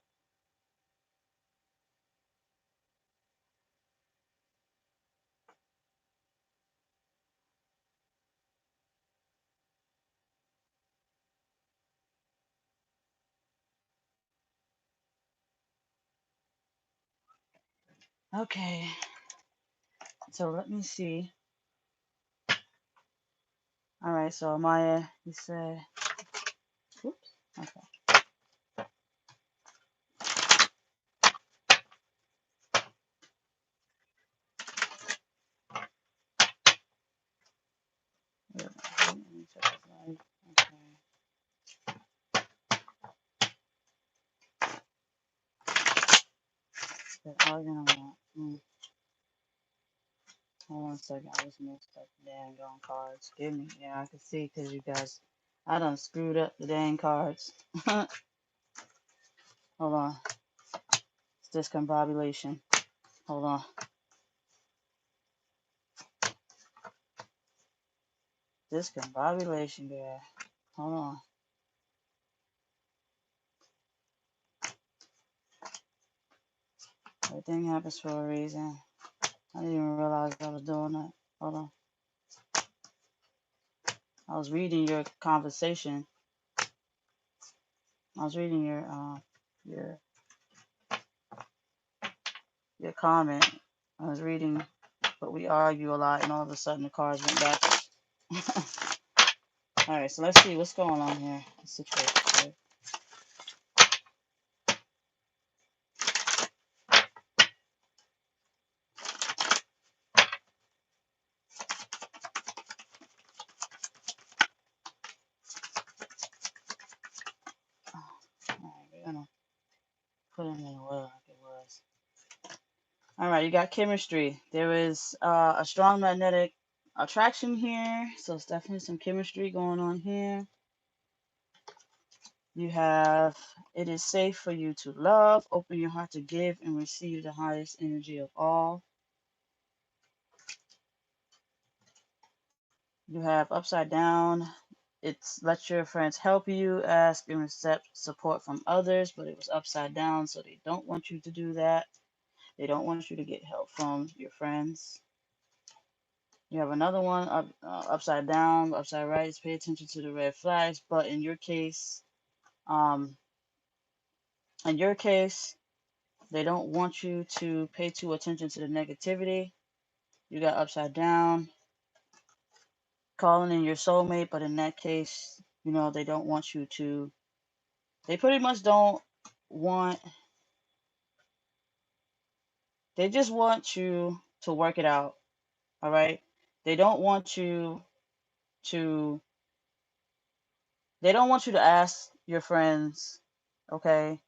Speaker 1: Okay, so let me see. All right, so Maya, you said, oops. Okay. Yeah, let me check this out. Okay. The organ Hold on a second. I just messed up the dang on cards. Give me. Yeah, I can see because you guys, I done screwed up the dang cards. Hold on. It's discombobulation. Hold on. Discombobulation, girl. Hold on. Everything happens for a reason. I didn't even realize I was doing that. Hold on. I was reading your conversation. I was reading your comment. I was reading, but we argue a lot, and all of a sudden the cards went back. All right, so let's see what's going on here. The situation. right, you got chemistry. There is a strong magnetic attraction here, so it's definitely some chemistry going on here. You have, it is safe for you to love, open your heart to give and receive the highest energy of all. You have upside down, it's let your friends help you, ask and accept support from others, but it was upside down, so they don't want you to do that. They don't want you to get help from your friends. You have another one upside down, upside right. Is pay attention to the red flags, but um, in your case, they don't want you to pay too attention to the negativity. You got upside down, calling in your soulmate, but in that case, they don't want you to. They pretty much don't want. They just want you to work it out. All right. They don't want you to. They don't want you to ask your friends. Okay.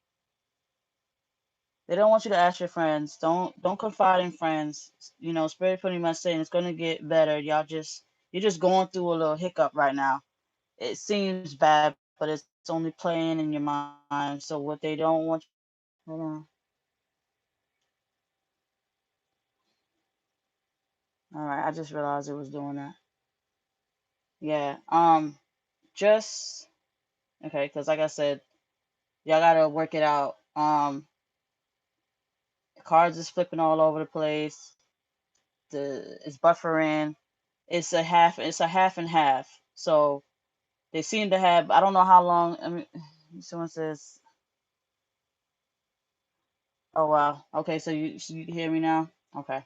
Speaker 1: They don't want you to ask your friends. Don't confide in friends. Spirit pretty much saying it's gonna get better. You're just going through a little hiccup right now. It seems bad, but it's only playing in your mind. So what they don't want, hold on. All right, I just realized it was doing that. Yeah. Just okay, because like I said, y'all gotta work it out. Cards is flipping all over the place. It's buffering. It's a half. It's a half and half. So they seem to have. I don't know how long. I mean, someone says, "Oh wow, okay." So you hear me now? Okay.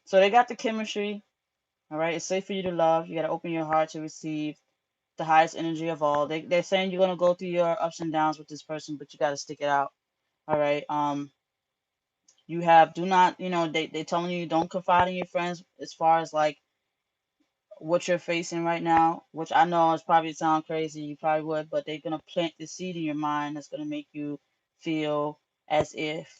Speaker 1: So they got the chemistry. All right. It's safe for you to love. You gotta open your heart to receive the highest energy of all. They're saying you're gonna go through your ups and downs with this person, but you gotta stick it out. All right. You have do not. They telling you don't confide in your friends as far as like what you're facing right now, which I know is probably sound crazy, you probably would, but they're gonna plant the seed in your mind that's gonna make you feel as if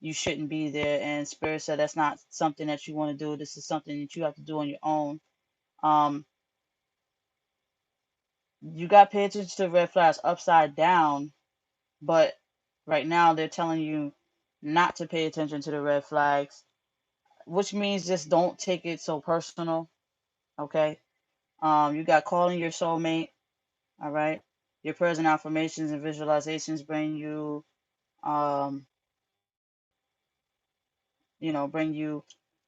Speaker 1: you shouldn't be there. And Spirit said that's not something that you want to do. This is something that you have to do on your own. Um, you got to pay attention to red flags upside down, but right now they're telling you not to pay attention to the red flags, which means just don't take it so personal. Okay. You got calling your soulmate. All right. Your present affirmations and visualizations bring you, um, bring you,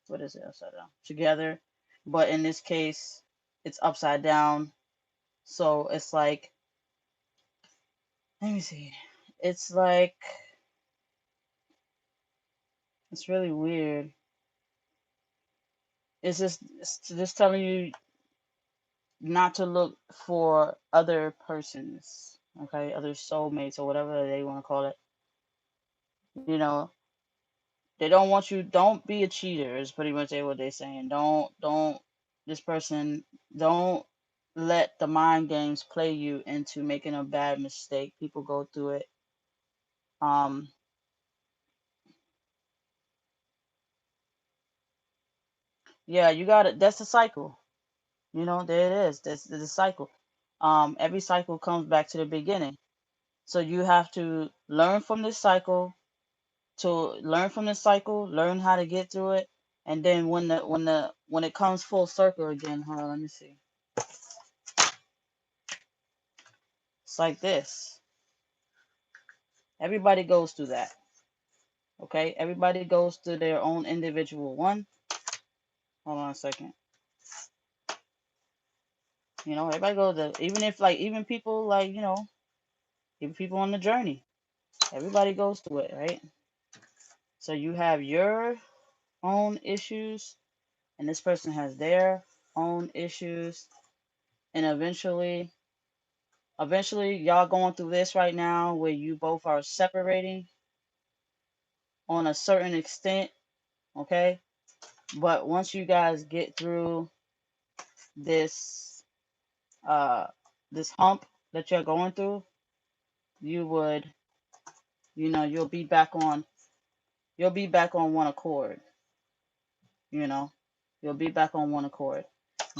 Speaker 1: what is it, upside down, together. But in this case, it's upside down. So it's like, let me see. It's like, it's really weird. It's just telling you not to look for other persons, okay, other soulmates or whatever they want to call it. You know, they don't want you. Don't be a cheater. Is pretty much what they're saying. Don't. This person. Don't let the mind games play you into making a bad mistake. People go through it. Um. Yeah, you got it. That's the cycle. There it is. That's the cycle. Every cycle comes back to the beginning. So you have to learn from this cycle. To learn from this cycle, learn how to get through it, and then when it comes full circle again. Hold on, let me see. It's like this. Everybody goes through that. Okay? Everybody goes through their own individual one. Hold on a second. Everybody goes to, even if like even people like, even people on the journey. Everybody goes through it, right? So you have your own issues and this person has their own issues, and eventually y'all going through this right now where you both are separating on a certain extent, okay? But once you guys get through this uh this hump that you're going through, you would, you'll be back on one accord. You know, you'll be back on one accord.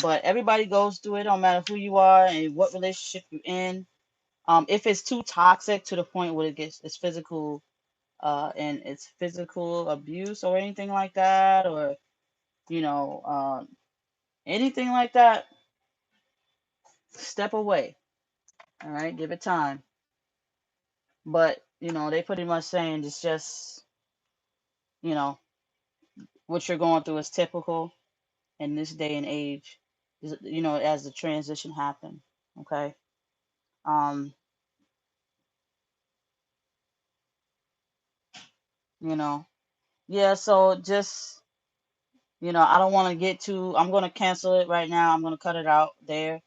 Speaker 1: But everybody goes through it, no matter who you are and what relationship you're in. If it's too toxic to the point where it's physical, and it's physical abuse or anything like that, or you know, anything like that, step away. All right, give it time. But they pretty much saying it's just, you know, what you're going through is typical in this day and age. As the transition happened. Okay. Um, you know, yeah. So just, I don't want to get too. I'm gonna cancel it right now. I'm gonna cut it out there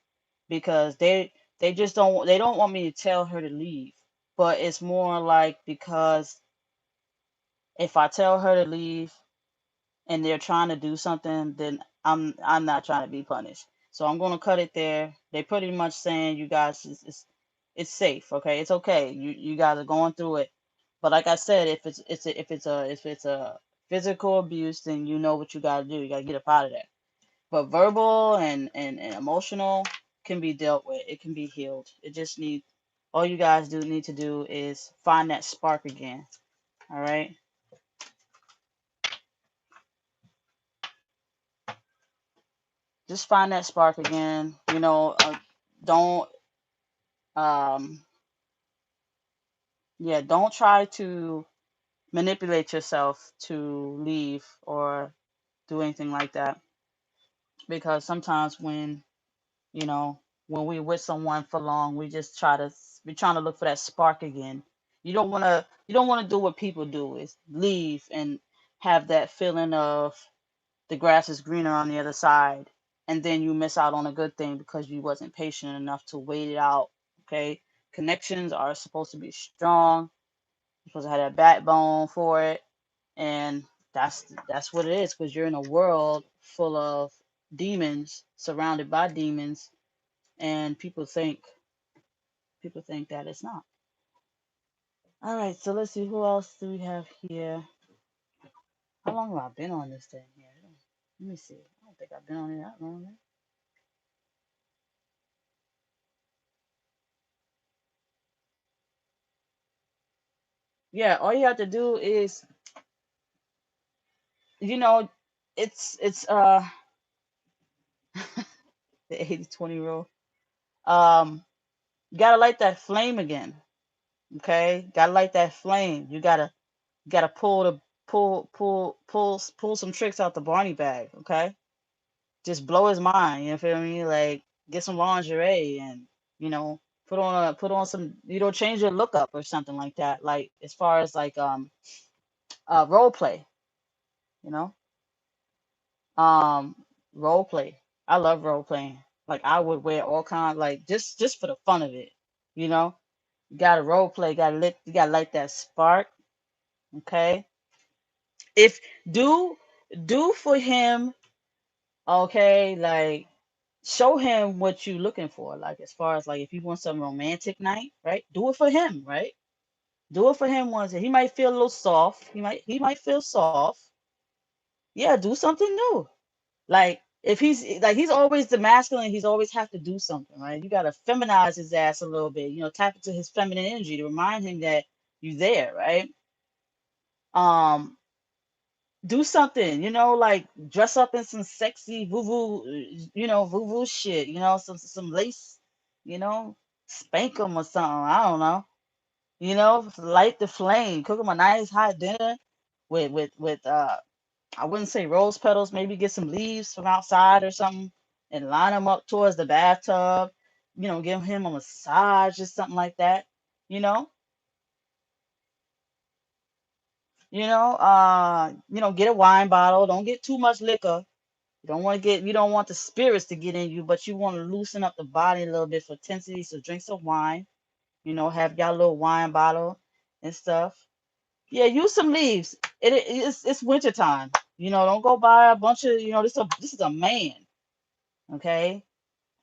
Speaker 1: because they just don't want me to tell her to leave. But it's more like because if I tell her to leave and they're trying to do something, then I'm not trying to be punished. So I'm gonna cut it there. They pretty much saying you guys it's safe, okay? It's okay. You guys are going through it. But like I said, if it's a physical abuse, then you know what you gotta do. You gotta get up out of that. But verbal and emotional can be dealt with. It can be healed. It just need all you guys do need to do is find that spark again. All right. Just find that spark again. Don't um yeah, don't try to manipulate yourself to leave or do anything like that because sometimes you know when we're with someone for long, we're trying to look for that spark again. You don't want to do what people do is leave and have that feeling of the grass is greener on the other side, and then you miss out on a good thing because you wasn't patient enough to wait it out. Okay, connections are supposed to be strong. You're supposed to have that backbone for it, and that's what it is because you're in a world full of demons, surrounded by demons, and people think that it's not. All right, so let's see who else do we have here. How long have I been on this thing here? Let me see. I don't think I've been on it that long. Yeah, all you have to do is, you know, it's the 80/20 rule. Um, you gotta light that flame again. Okay, gotta light that flame. You gotta pull some tricks out the Barney bag. Okay, just blow his mind. You feel me? Like get some lingerie and you know put on some change your look up or something like that. Like as far as like role play. You know um role play. I love role playing. Like I would wear all kinds like just for the fun of it. You know, you gotta role play. You gotta light that spark. Okay, if do do for him. Okay, like show him what you looking for. Like as far as like if you want some romantic night, right? Do it for him, right? Do it for him once. He might feel a little soft. He might feel soft. Yeah, do something new. Like if he's always the masculine, he's always have to do something, right? You gotta feminize his ass a little bit, tap into his feminine energy to remind him that you're there, right? Um, do something, like dress up in some sexy voo shit, some lace, you know, spank him or something. I don't know, light the flame, cook him a nice hot dinner with I wouldn't say rose petals, maybe get some leaves from outside or something and line them up towards the bathtub, give him a massage or something like that, you know, get a wine bottle, don't get too much liquor. You don't want the spirits to get in you, but you want to loosen up the body a little bit for intensity. So drink some wine, have y'all little wine bottle and stuff. Yeah, use some leaves. It's winter time. Don't go buy a bunch of, this is a man. Okay?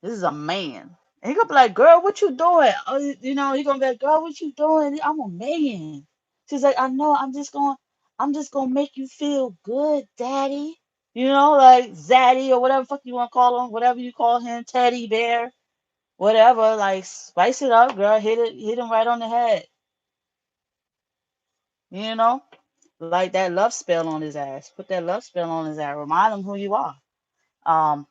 Speaker 1: This is a man. And he gonna be like, girl, what you doing? Oh, he gonna be like, girl, what you doing? I'm a man. She's like, I know, I'm just gonna make you feel good, daddy. You know, like Zaddy or whatever fuck you want to call him, whatever you call him, teddy bear, whatever. Like spice it up, girl. Hit him right on the head. You know, like that love spell on his ass. Put that love spell on his ass. Remind him who you are. Um,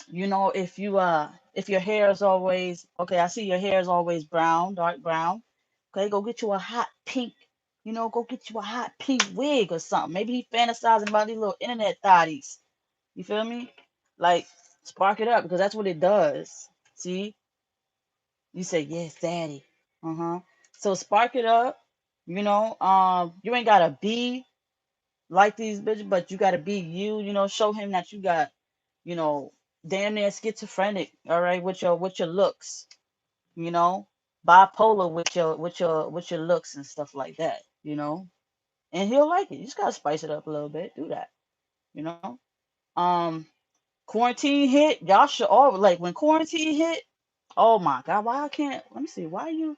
Speaker 1: you know, if your hair is always okay, I see your hair is always brown, dark brown. Okay, go get you a hot pink. You know, go get you a hot pink wig or something. Maybe he fantasizing about these little internet thotties. You feel me? Like spark it up because that's what it does. See, you say yes, daddy. Uh-huh. So spark it up. You know, you ain't gotta be like these bitches, but you gotta be you. You know, show him that you got, you know, damn near schizophrenic. All right, with your looks. You know, bipolar with your looks and stuff like that. You know, and he'll like it. You just gotta spice it up a little bit. Do that. You know. Um, Quarantine hit. Y'all should all like when quarantine hit. Oh my God, why I can't? Let me see. Why you?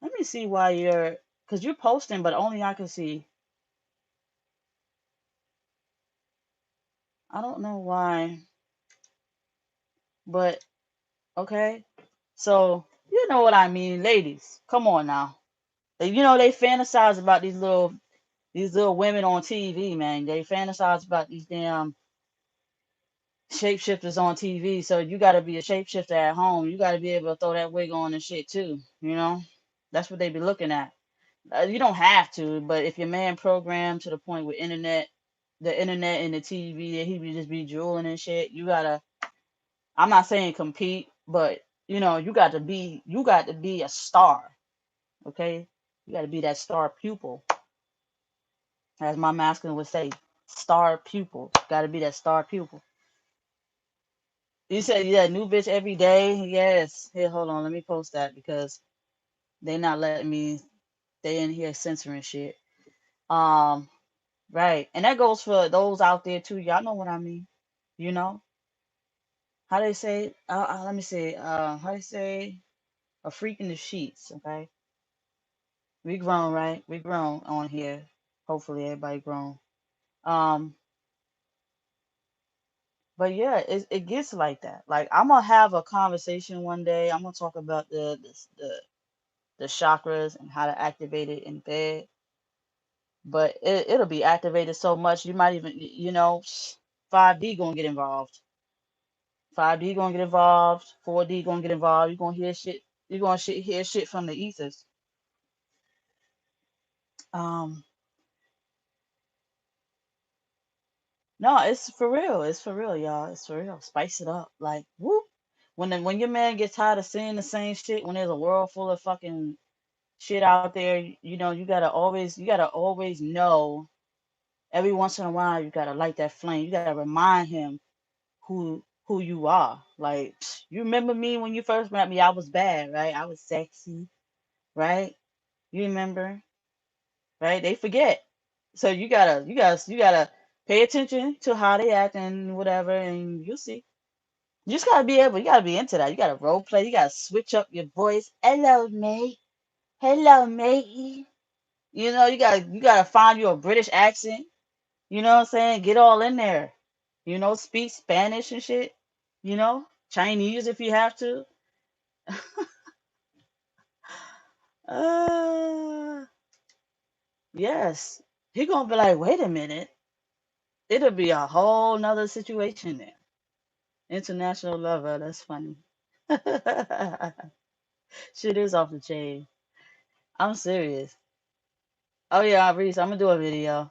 Speaker 1: Let me see why you're. Cause you're posting, but only I can see. I don't know why, but okay. So you know what I mean, ladies. Come on now. You know they fantasize about these little women on TV, man. They fantasize about these damn shapeshifters on TV. So you got to be a shapeshifter at home. You got to be able to throw that wig on and shit too. You know, that's what they be looking at. You don't have to, but if your man programmed to the point with the internet and the TV, that he would just be drooling and shit, you gotta. I'm not saying compete, but you know, you got to be a star. Okay, you got to be that star pupil, as my masculine would say, star pupil. Got to be that star pupil. You said yeah, new bitch every day. Yes. Here, hold on. Let me post that because they not letting me. They in here censoring shit. Um, right, and that goes for those out there too. Y'all know what I mean. You know how they say. Let me see. How they say a freak in the sheets. Okay, we grown, right? We grown on here. Hopefully, everybody grown. Um, but yeah, it gets like that. Like I'm gonna have a conversation one day. I'm gonna talk about the chakras and how to activate it in bed. But it'll be activated so much you might even, 5D gonna get involved. 5D gonna get involved. 4D gonna get involved. You're gonna hear shit. You're gonna hear shit from the ethers. Um, no, it's for real. It's for real, y'all. It's for real. Spice it up. Like whoop. When your man gets tired of seeing the same shit, when there's a world full of fucking shit out there, you gotta always know. Every once in a while, you gotta light that flame. You gotta remind him who you are. Like you remember me when you first met me, I was bad, right? I was sexy, right? You remember, right? They forget. So you gotta pay attention to how they act and whatever, and you'll see. You gotta be into that. You gotta role play. You gotta switch up your voice. Hello, mate. Hello, matey. You gotta find you a British accent. You know what I'm saying? Get all in there. Speak Spanish and shit. Chinese if you have to. Uh, yes. He gonna be like, wait a minute. It'll be a whole nother situation there. International lover. That's funny. Shit is off the chain. I'm serious. Oh yeah, Reese, I'm gonna do a video.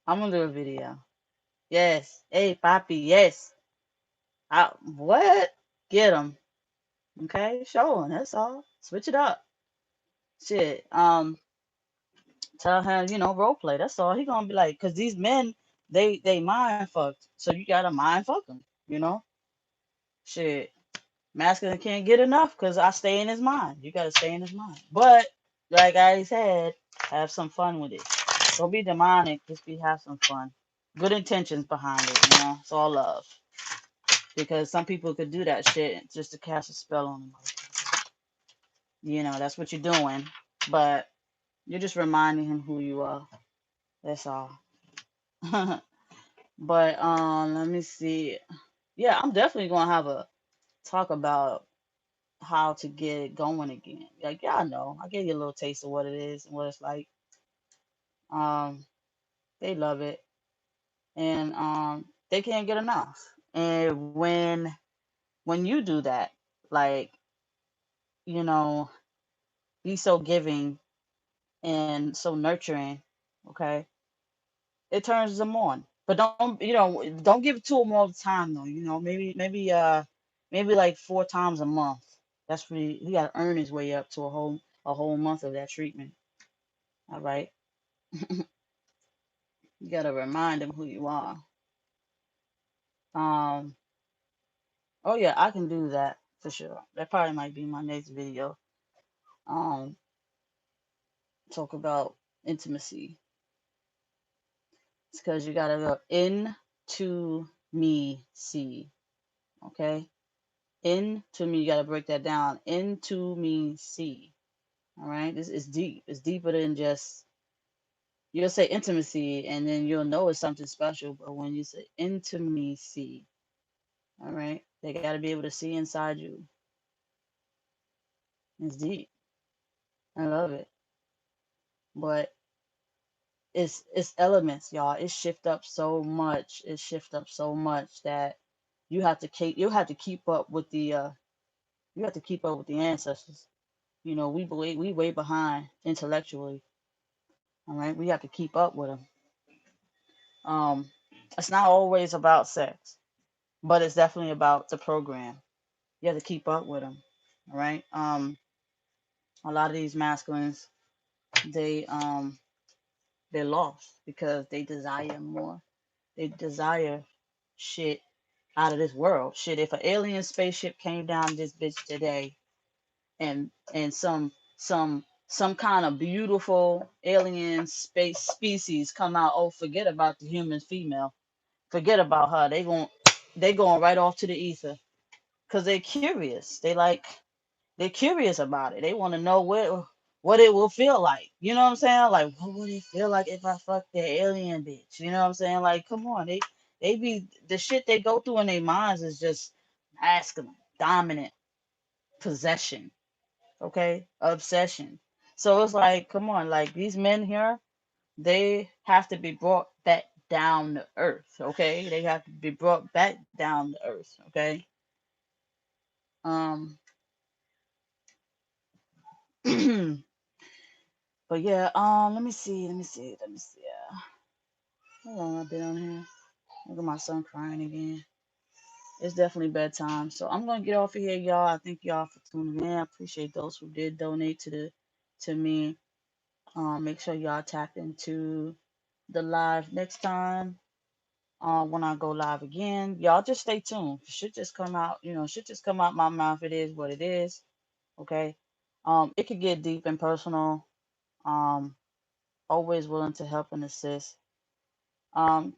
Speaker 1: I'm gonna do a video. Yes. Hey, Papi. Yes. What? Get him. Okay. Show him. That's all. Switch it up. Shit. Tell him, role play. That's all. He gonna be like, cause these men, they mind fucked. So you gotta mind fuck them. You know. Shit. Masculine can't get enough because I stay in his mind. You gotta stay in his mind. But like I said, have some fun with it. Don't be demonic. Just have some fun. Good intentions behind it. It's all love. Because some people could do that shit just to cast a spell on them. That's what you're doing. But you're just reminding him who you are. That's all. But let me see. Yeah, I'm definitely gonna have a talk about how to get it going again. Like, yeah, I know. I gave you a little taste of what it is and what it's like. Um, they love it, and they can't get enough. And when you do that, like, you know, be so giving and so nurturing, okay, it turns them on. But don't give it to them all the time though. Maybe like 4 times a month. That's pretty. He got to earn his way up to a whole month of that treatment. All right, you got to remind him who you are. Um. Oh yeah, I can do that for sure. That probably might be my next video. Um. Talk about intimacy. It's because you gotta go into me see. Okay. Into me, you gotta break that down. Into me see. All right. This is deep. It's deeper than just you'll say intimacy and then you'll know it's something special. But when you say intimacy, all right, they gotta be able to see inside you. It's deep. I love it. But it's elements, y'all. It shift up so much. It shift up so much that you have to keep up with the ancestors. We way behind intellectually. All right, we have to keep up with them. Um, it's not always about sex, but it's definitely about the program. You have to keep up with them. All right. A lot of these masculines, they um, they're lost because they desire more. They desire shit out of this world. Shit, if an alien spaceship came down this bitch today, and some kind of beautiful alien space species come out, oh, forget about the human female, forget about her. They going right off to the ether because they're curious. They're curious about it. They want to know what it will feel like. You know what I'm saying? Like, what would it feel like if I fucked that alien bitch? You know what I'm saying? Like, come on, they be the shit they go through in their minds is just masculine, dominant, possession, okay, obsession. So it's like, come on, like these men here, they have to be brought back down to earth, okay? They have to be brought back down to earth, okay? Um, but yeah, let me see. How long I've been on here? Look at my son crying again. It's definitely bedtime, so I'm gonna get off of here, y'all. I thank y'all for tuning in. I appreciate those who did donate to me. Make sure y'all tap into the live next time. When I go live again, y'all just stay tuned. Should just come out, should just come out my mouth. It is what it is. Okay. It could get deep and personal. Um, always willing to help and assist. Um,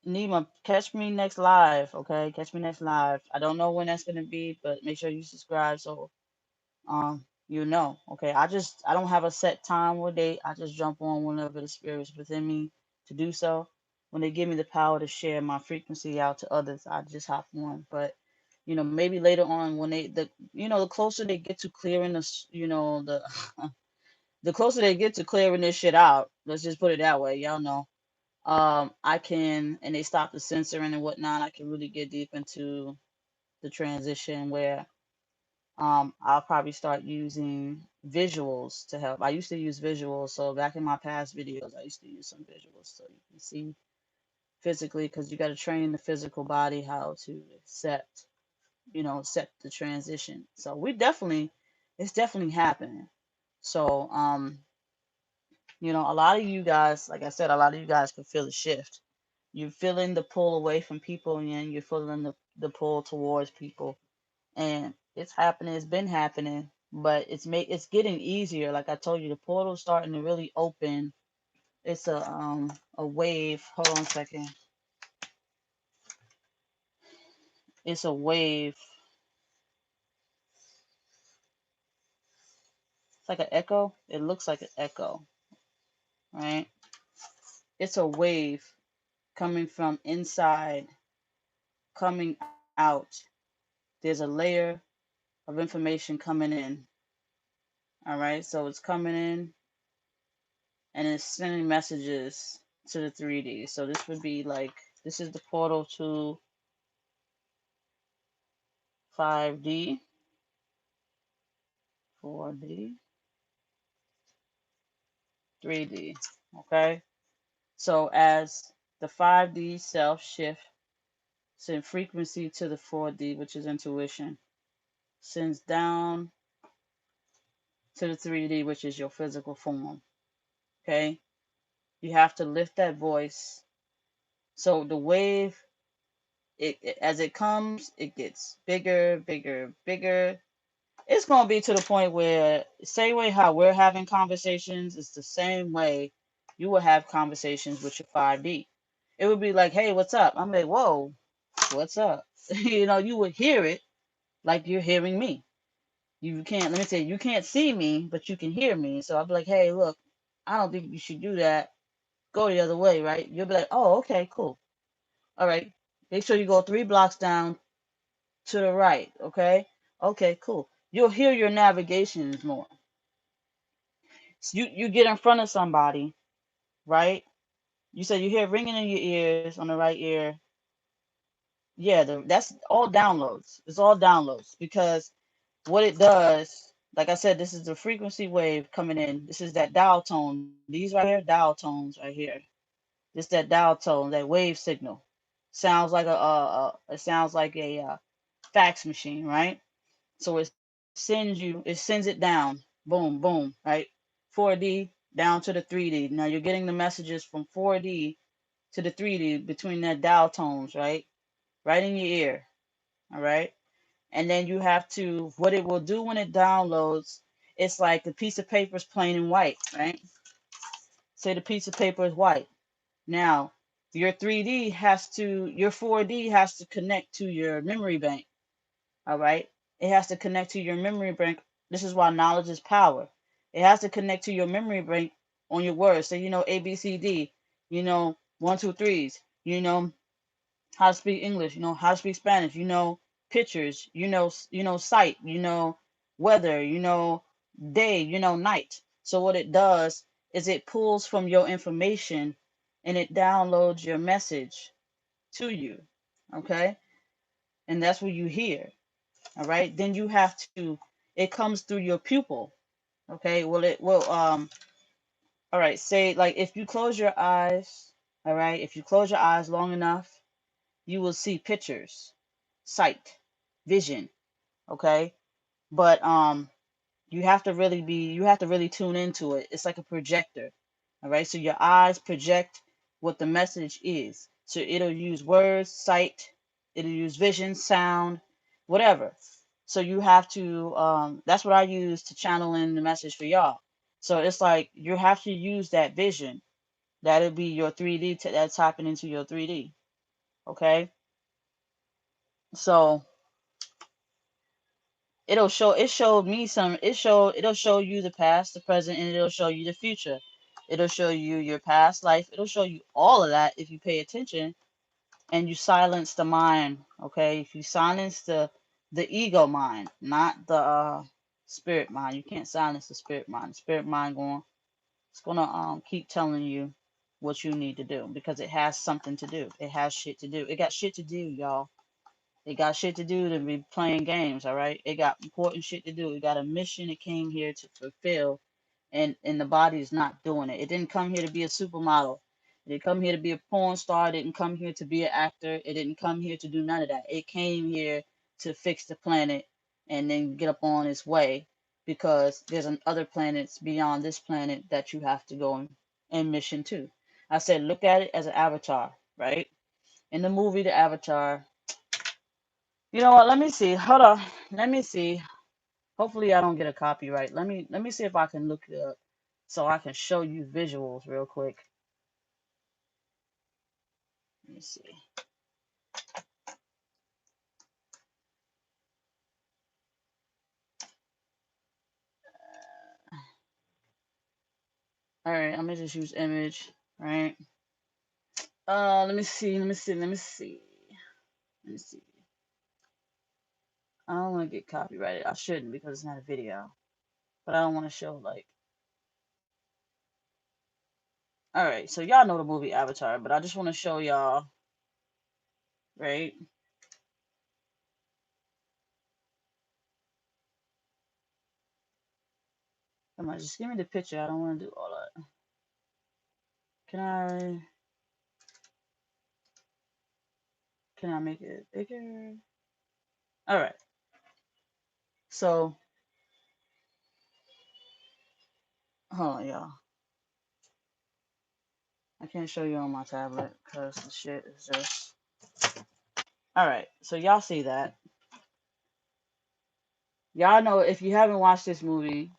Speaker 1: Nima, catch me next live. Okay, catch me next live. I don't know when that's gonna be, but make sure you subscribe so okay. I don't have a set time or date. I just jump on whenever the spirit's within me to do so. When they give me the power to share my frequency out to others, I just hop on. But maybe later on when the closer they get to clearing this, the the closer they get to clearing this shit out. Let's just put it that way. Y'all know. I can, and they stop the censoring and whatnot. I can really get deep into the transition where I'll probably start using visuals to help. I used to use visuals, so back in my past videos, I used to use some visuals so you can see physically, because you got to train the physical body how to accept the transition. So it's definitely happening. So, a lot of you guys, like I said, a lot of you guys can feel the shift. You're feeling the pull away from people, and then you're feeling the pull towards people, and it's happening. It's been happening, but it's getting easier. Like I told you, the portal's starting to really open. It's a wave. Hold on a second. It's a wave. It's like an echo. It looks like an echo, right? It's a wave. coming from inside, coming out. There's a layer of information coming in. All right, so it's coming in and it's sending messages to the 3D. So this would be like, this is the portal to 5D, 4D, 3D. Okay, so as the 5D self shift send frequency to the 4D, which is intuition, sends down to the 3D, which is your physical form. Okay, you have to lift that voice. So the wave, as it comes, it gets bigger, bigger, bigger. It's gonna be to the point where, same way how we're having conversations, it's the same way you will have conversations with your 5D. It would be like, hey, what's up? I'm like, whoa, what's up? You would hear it like you're hearing me. You can't, let me say, you can't see me, but you can hear me. So I'll be like, hey, look, I don't think you should do that. Go the other way, right? You'll be like, oh, okay, cool. All right. Make sure you go 3 blocks down to the right, okay? Okay, cool. You'll hear your navigations more. So you get in front of somebody, right? You say you hear ringing in your ears on the right ear. Yeah, that's all downloads. It's all downloads because what it does, like I said, this is the frequency wave coming in. This is that dial tone. These right here, dial tones right here. This that dial tone, that wave signal. Sounds like it sounds like a fax machine, right? So it sends it down, boom, boom, right? 4D down to the 3D. Now you're getting the messages from 4D to the 3D between that dial tones, right? Right in your ear, all right? And then you have to, what it will do when it downloads, it's like the piece of paper is plain and white, right? Say the piece of paper is white. Now, your 4D has to connect to your memory bank, all right? It has to connect to your memory bank. This is why knowledge is power. It has to connect to your memory bank on your words. So, A, B, C, D, 1, 2, 3s, how to speak English, how to speak Spanish, pictures, sight, weather, day, night. So what it does is it pulls from your information and it downloads your message to you. Okay? And that's what you hear. All right? Then you have to, it comes through your pupil. Okay? Well, all right, say like if you close your eyes, all right, if you close your eyes long enough, you will see pictures, sight, vision, okay? But you have to really tune into it. It's like a projector. All right? So your eyes project what the message is. So it'll use words, sight, it'll use vision, sound, whatever. So you have to that's what I use to channel in the message for y'all. So it's like you have to use that vision. That'll be your 3D that's tapping into your 3D. Okay? So it'll show you the past, the present, and it'll show you the future. It'll show you your past life. It'll show you all of that if you pay attention and you silence the mind. Okay? If you silence the ego mind, not the spirit mind. You can't silence the spirit mind. The spirit mind it's gonna keep telling you what you need to do because it has something to do. It has shit to do. It got shit to do, y'all. It got shit to do to be playing games, all right? It got important shit to do. It got a mission it came here to fulfill, and the body is not doing it. It didn't come here to be a supermodel. It didn't come here to be a porn star. It didn't come here to be an actor. It didn't come here to do none of that. It came here to fix the planet and then get up on its way because there's other planets beyond this planet that you have to go and mission to. I said, look at it as an avatar, right? In the movie, The Avatar, you know what? Let me see. Hold on. Let me see. Hopefully I don't get a copyright. Let me see if I can look it up so I can show you visuals real quick. Let me see. All right, I'm gonna just use image, right? Let me see. Let me see. Let me see. Let me see. I don't want to get copyrighted. I shouldn't because it's not a video. But I don't want to show like. All right, so y'all know the movie Avatar, but I just want to show y'all, right? Come on, just give me the picture. I don't want to do all that. Can I? Can I make it bigger? All right. So hold on, y'all. I can't show you on my tablet because the shit is just. All right. So y'all see that? Y'all know if you haven't watched this movie,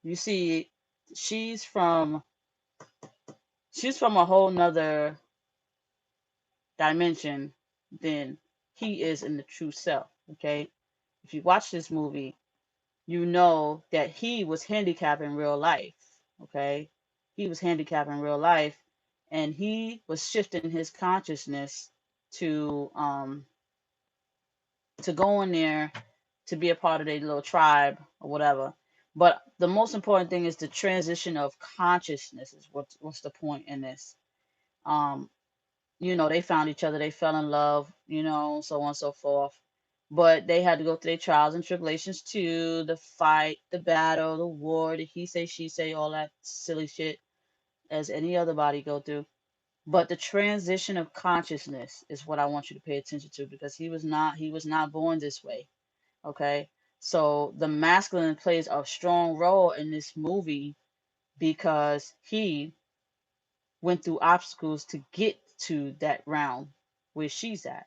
Speaker 1: you see she's from she's from a whole nother dimension than he is in the true self. Okay. If you watch this movie, you know that he was handicapped in real life. Okay. He was handicapped in real life and he was shifting his consciousness to um to go in there to be a part of their little tribe or whatever. But the most important thing is the transition of consciousness is what's the point in this. Um, they found each other, they fell in love, so on and so forth. But they had to go through their trials and tribulations too, the fight, the battle, the war, the he say, she say, all that silly shit as any other body go through. But the transition of consciousness is what I want you to pay attention to because he was not born this way. Okay. So the masculine plays a strong role in this movie because he went through obstacles to get to that realm where she's at.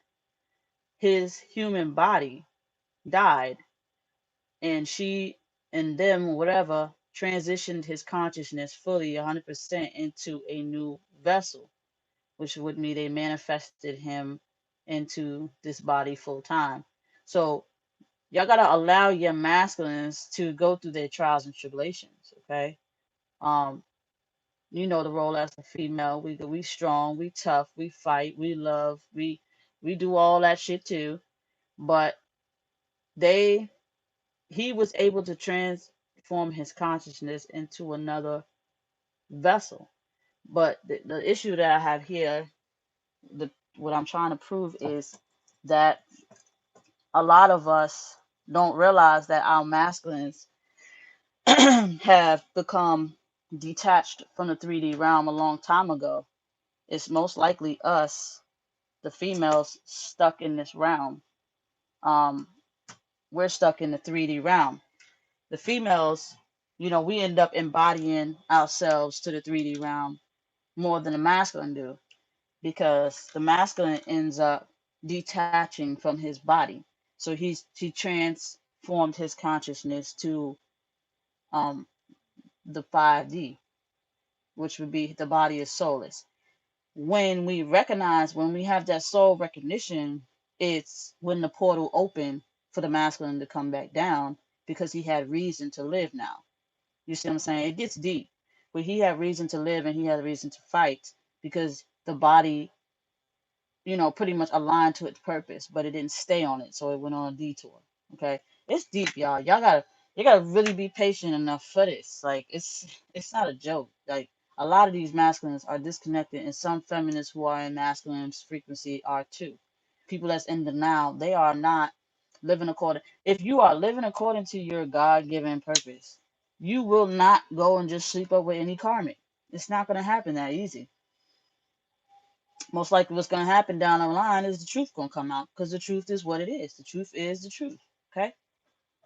Speaker 1: His human body died, and she and them, whatever, transitioned his consciousness fully 100% into a new vessel, which would mean they manifested him into this body full time. So y'all gotta allow your masculines to go through their trials and tribulations, okay? Um, you know the role as a female. We strong, we tough, we fight, we love, we do all that shit too. But they he was able to transform his consciousness into another vessel. But the issue that I have here, the what I'm trying to prove is that a lot of us don't realize that our masculines have become detached from the 3D realm a long time ago. It's most likely us, the females, stuck in this realm. Um, we're stuck in the 3D realm. The females, we end up embodying ourselves to the 3D realm more than the masculine do because the masculine ends up detaching from his body. So he transformed his consciousness to um, the 5D, which would be the body is soulless. When we have that soul recognition, it's when the portal opened for the masculine to come back down because he had reason to live now. You see what I'm saying? It gets deep. But he had reason to live and he had reason to fight because the body, pretty much aligned to its purpose, but it didn't stay on it, so it went on a detour. Okay, it's deep, y'all. You gotta really be patient enough for this. Like it's not a joke. Like a lot of these masculines are disconnected, and some feminists who are in masculine frequency are too. People that's in denial, they are not living according. If you are living according to your God-given purpose, you will not go and just sleep up with any karmic. It's not gonna happen that easy. Most likely what's going to happen down the line is the truth going to come out because the truth is what it is. The truth is the truth. Okay.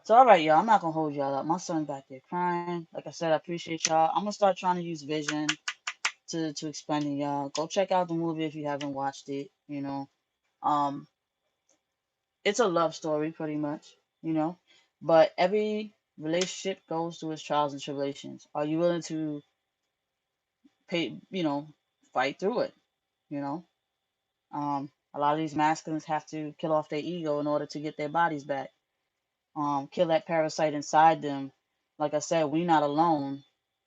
Speaker 1: So, all right, y'all. I'm not going to hold y'all up. My son's back there crying. Like I said, I appreciate y'all. I'm going to start trying to use vision to explain to y'all. Go check out the movie if you haven't watched it. Um, it's a love story pretty much, you know, but every relationship goes through its trials and tribulations. Are you willing to fight through it? You know, a lot of these masculines have to kill off their ego in order to get their bodies back. Kill that parasite inside them. Like I said, we're not alone.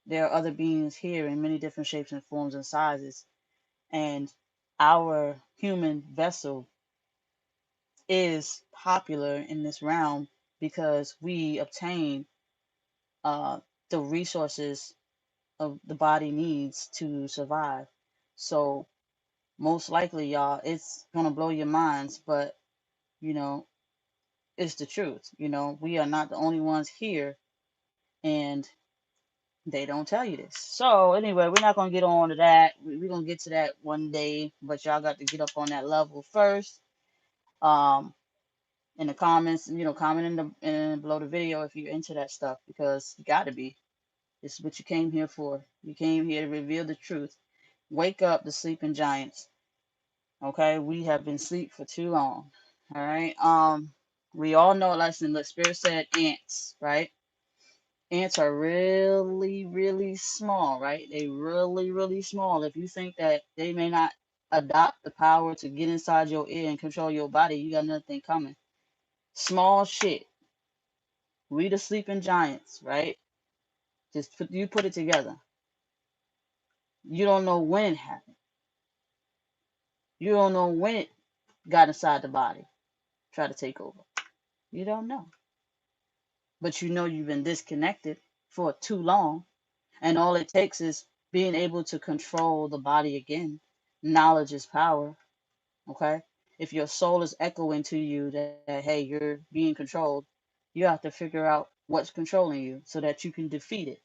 Speaker 1: There are other beings here in many different shapes and forms and sizes. And our human vessel is popular in this realm because we obtain uh, the resources of the body needs to survive. So most likely, y'all, it's gonna blow your minds, but you know, it's the truth. We are not the only ones here, and they don't tell you this. So anyway, we're not gonna get on to that. We're gonna get to that one day, but y'all got to get up on that level first. Um, in the comments, comment in below the video if you're into that stuff, because you got to be. This is what you came here for. You came here to reveal the truth. Wake up the sleeping giants. Okay, we have been asleep for too long. All right. We all know, listen, the spirit said ants, right? Ants are really, really small, right? They really, really small. If you think that they may not adopt the power to get inside your ear and control your body, you got nothing coming. Small shit. We the sleeping giants, right? You put it together. You don't know when it happened. You don't know when it got inside the body, try to take over. You don't know. But you know you've been disconnected for too long. And all it takes is being able to control the body again. Knowledge is power. Okay? If your soul is echoing to you that, hey, you're being controlled, you have to figure out what's controlling you so that you can defeat it.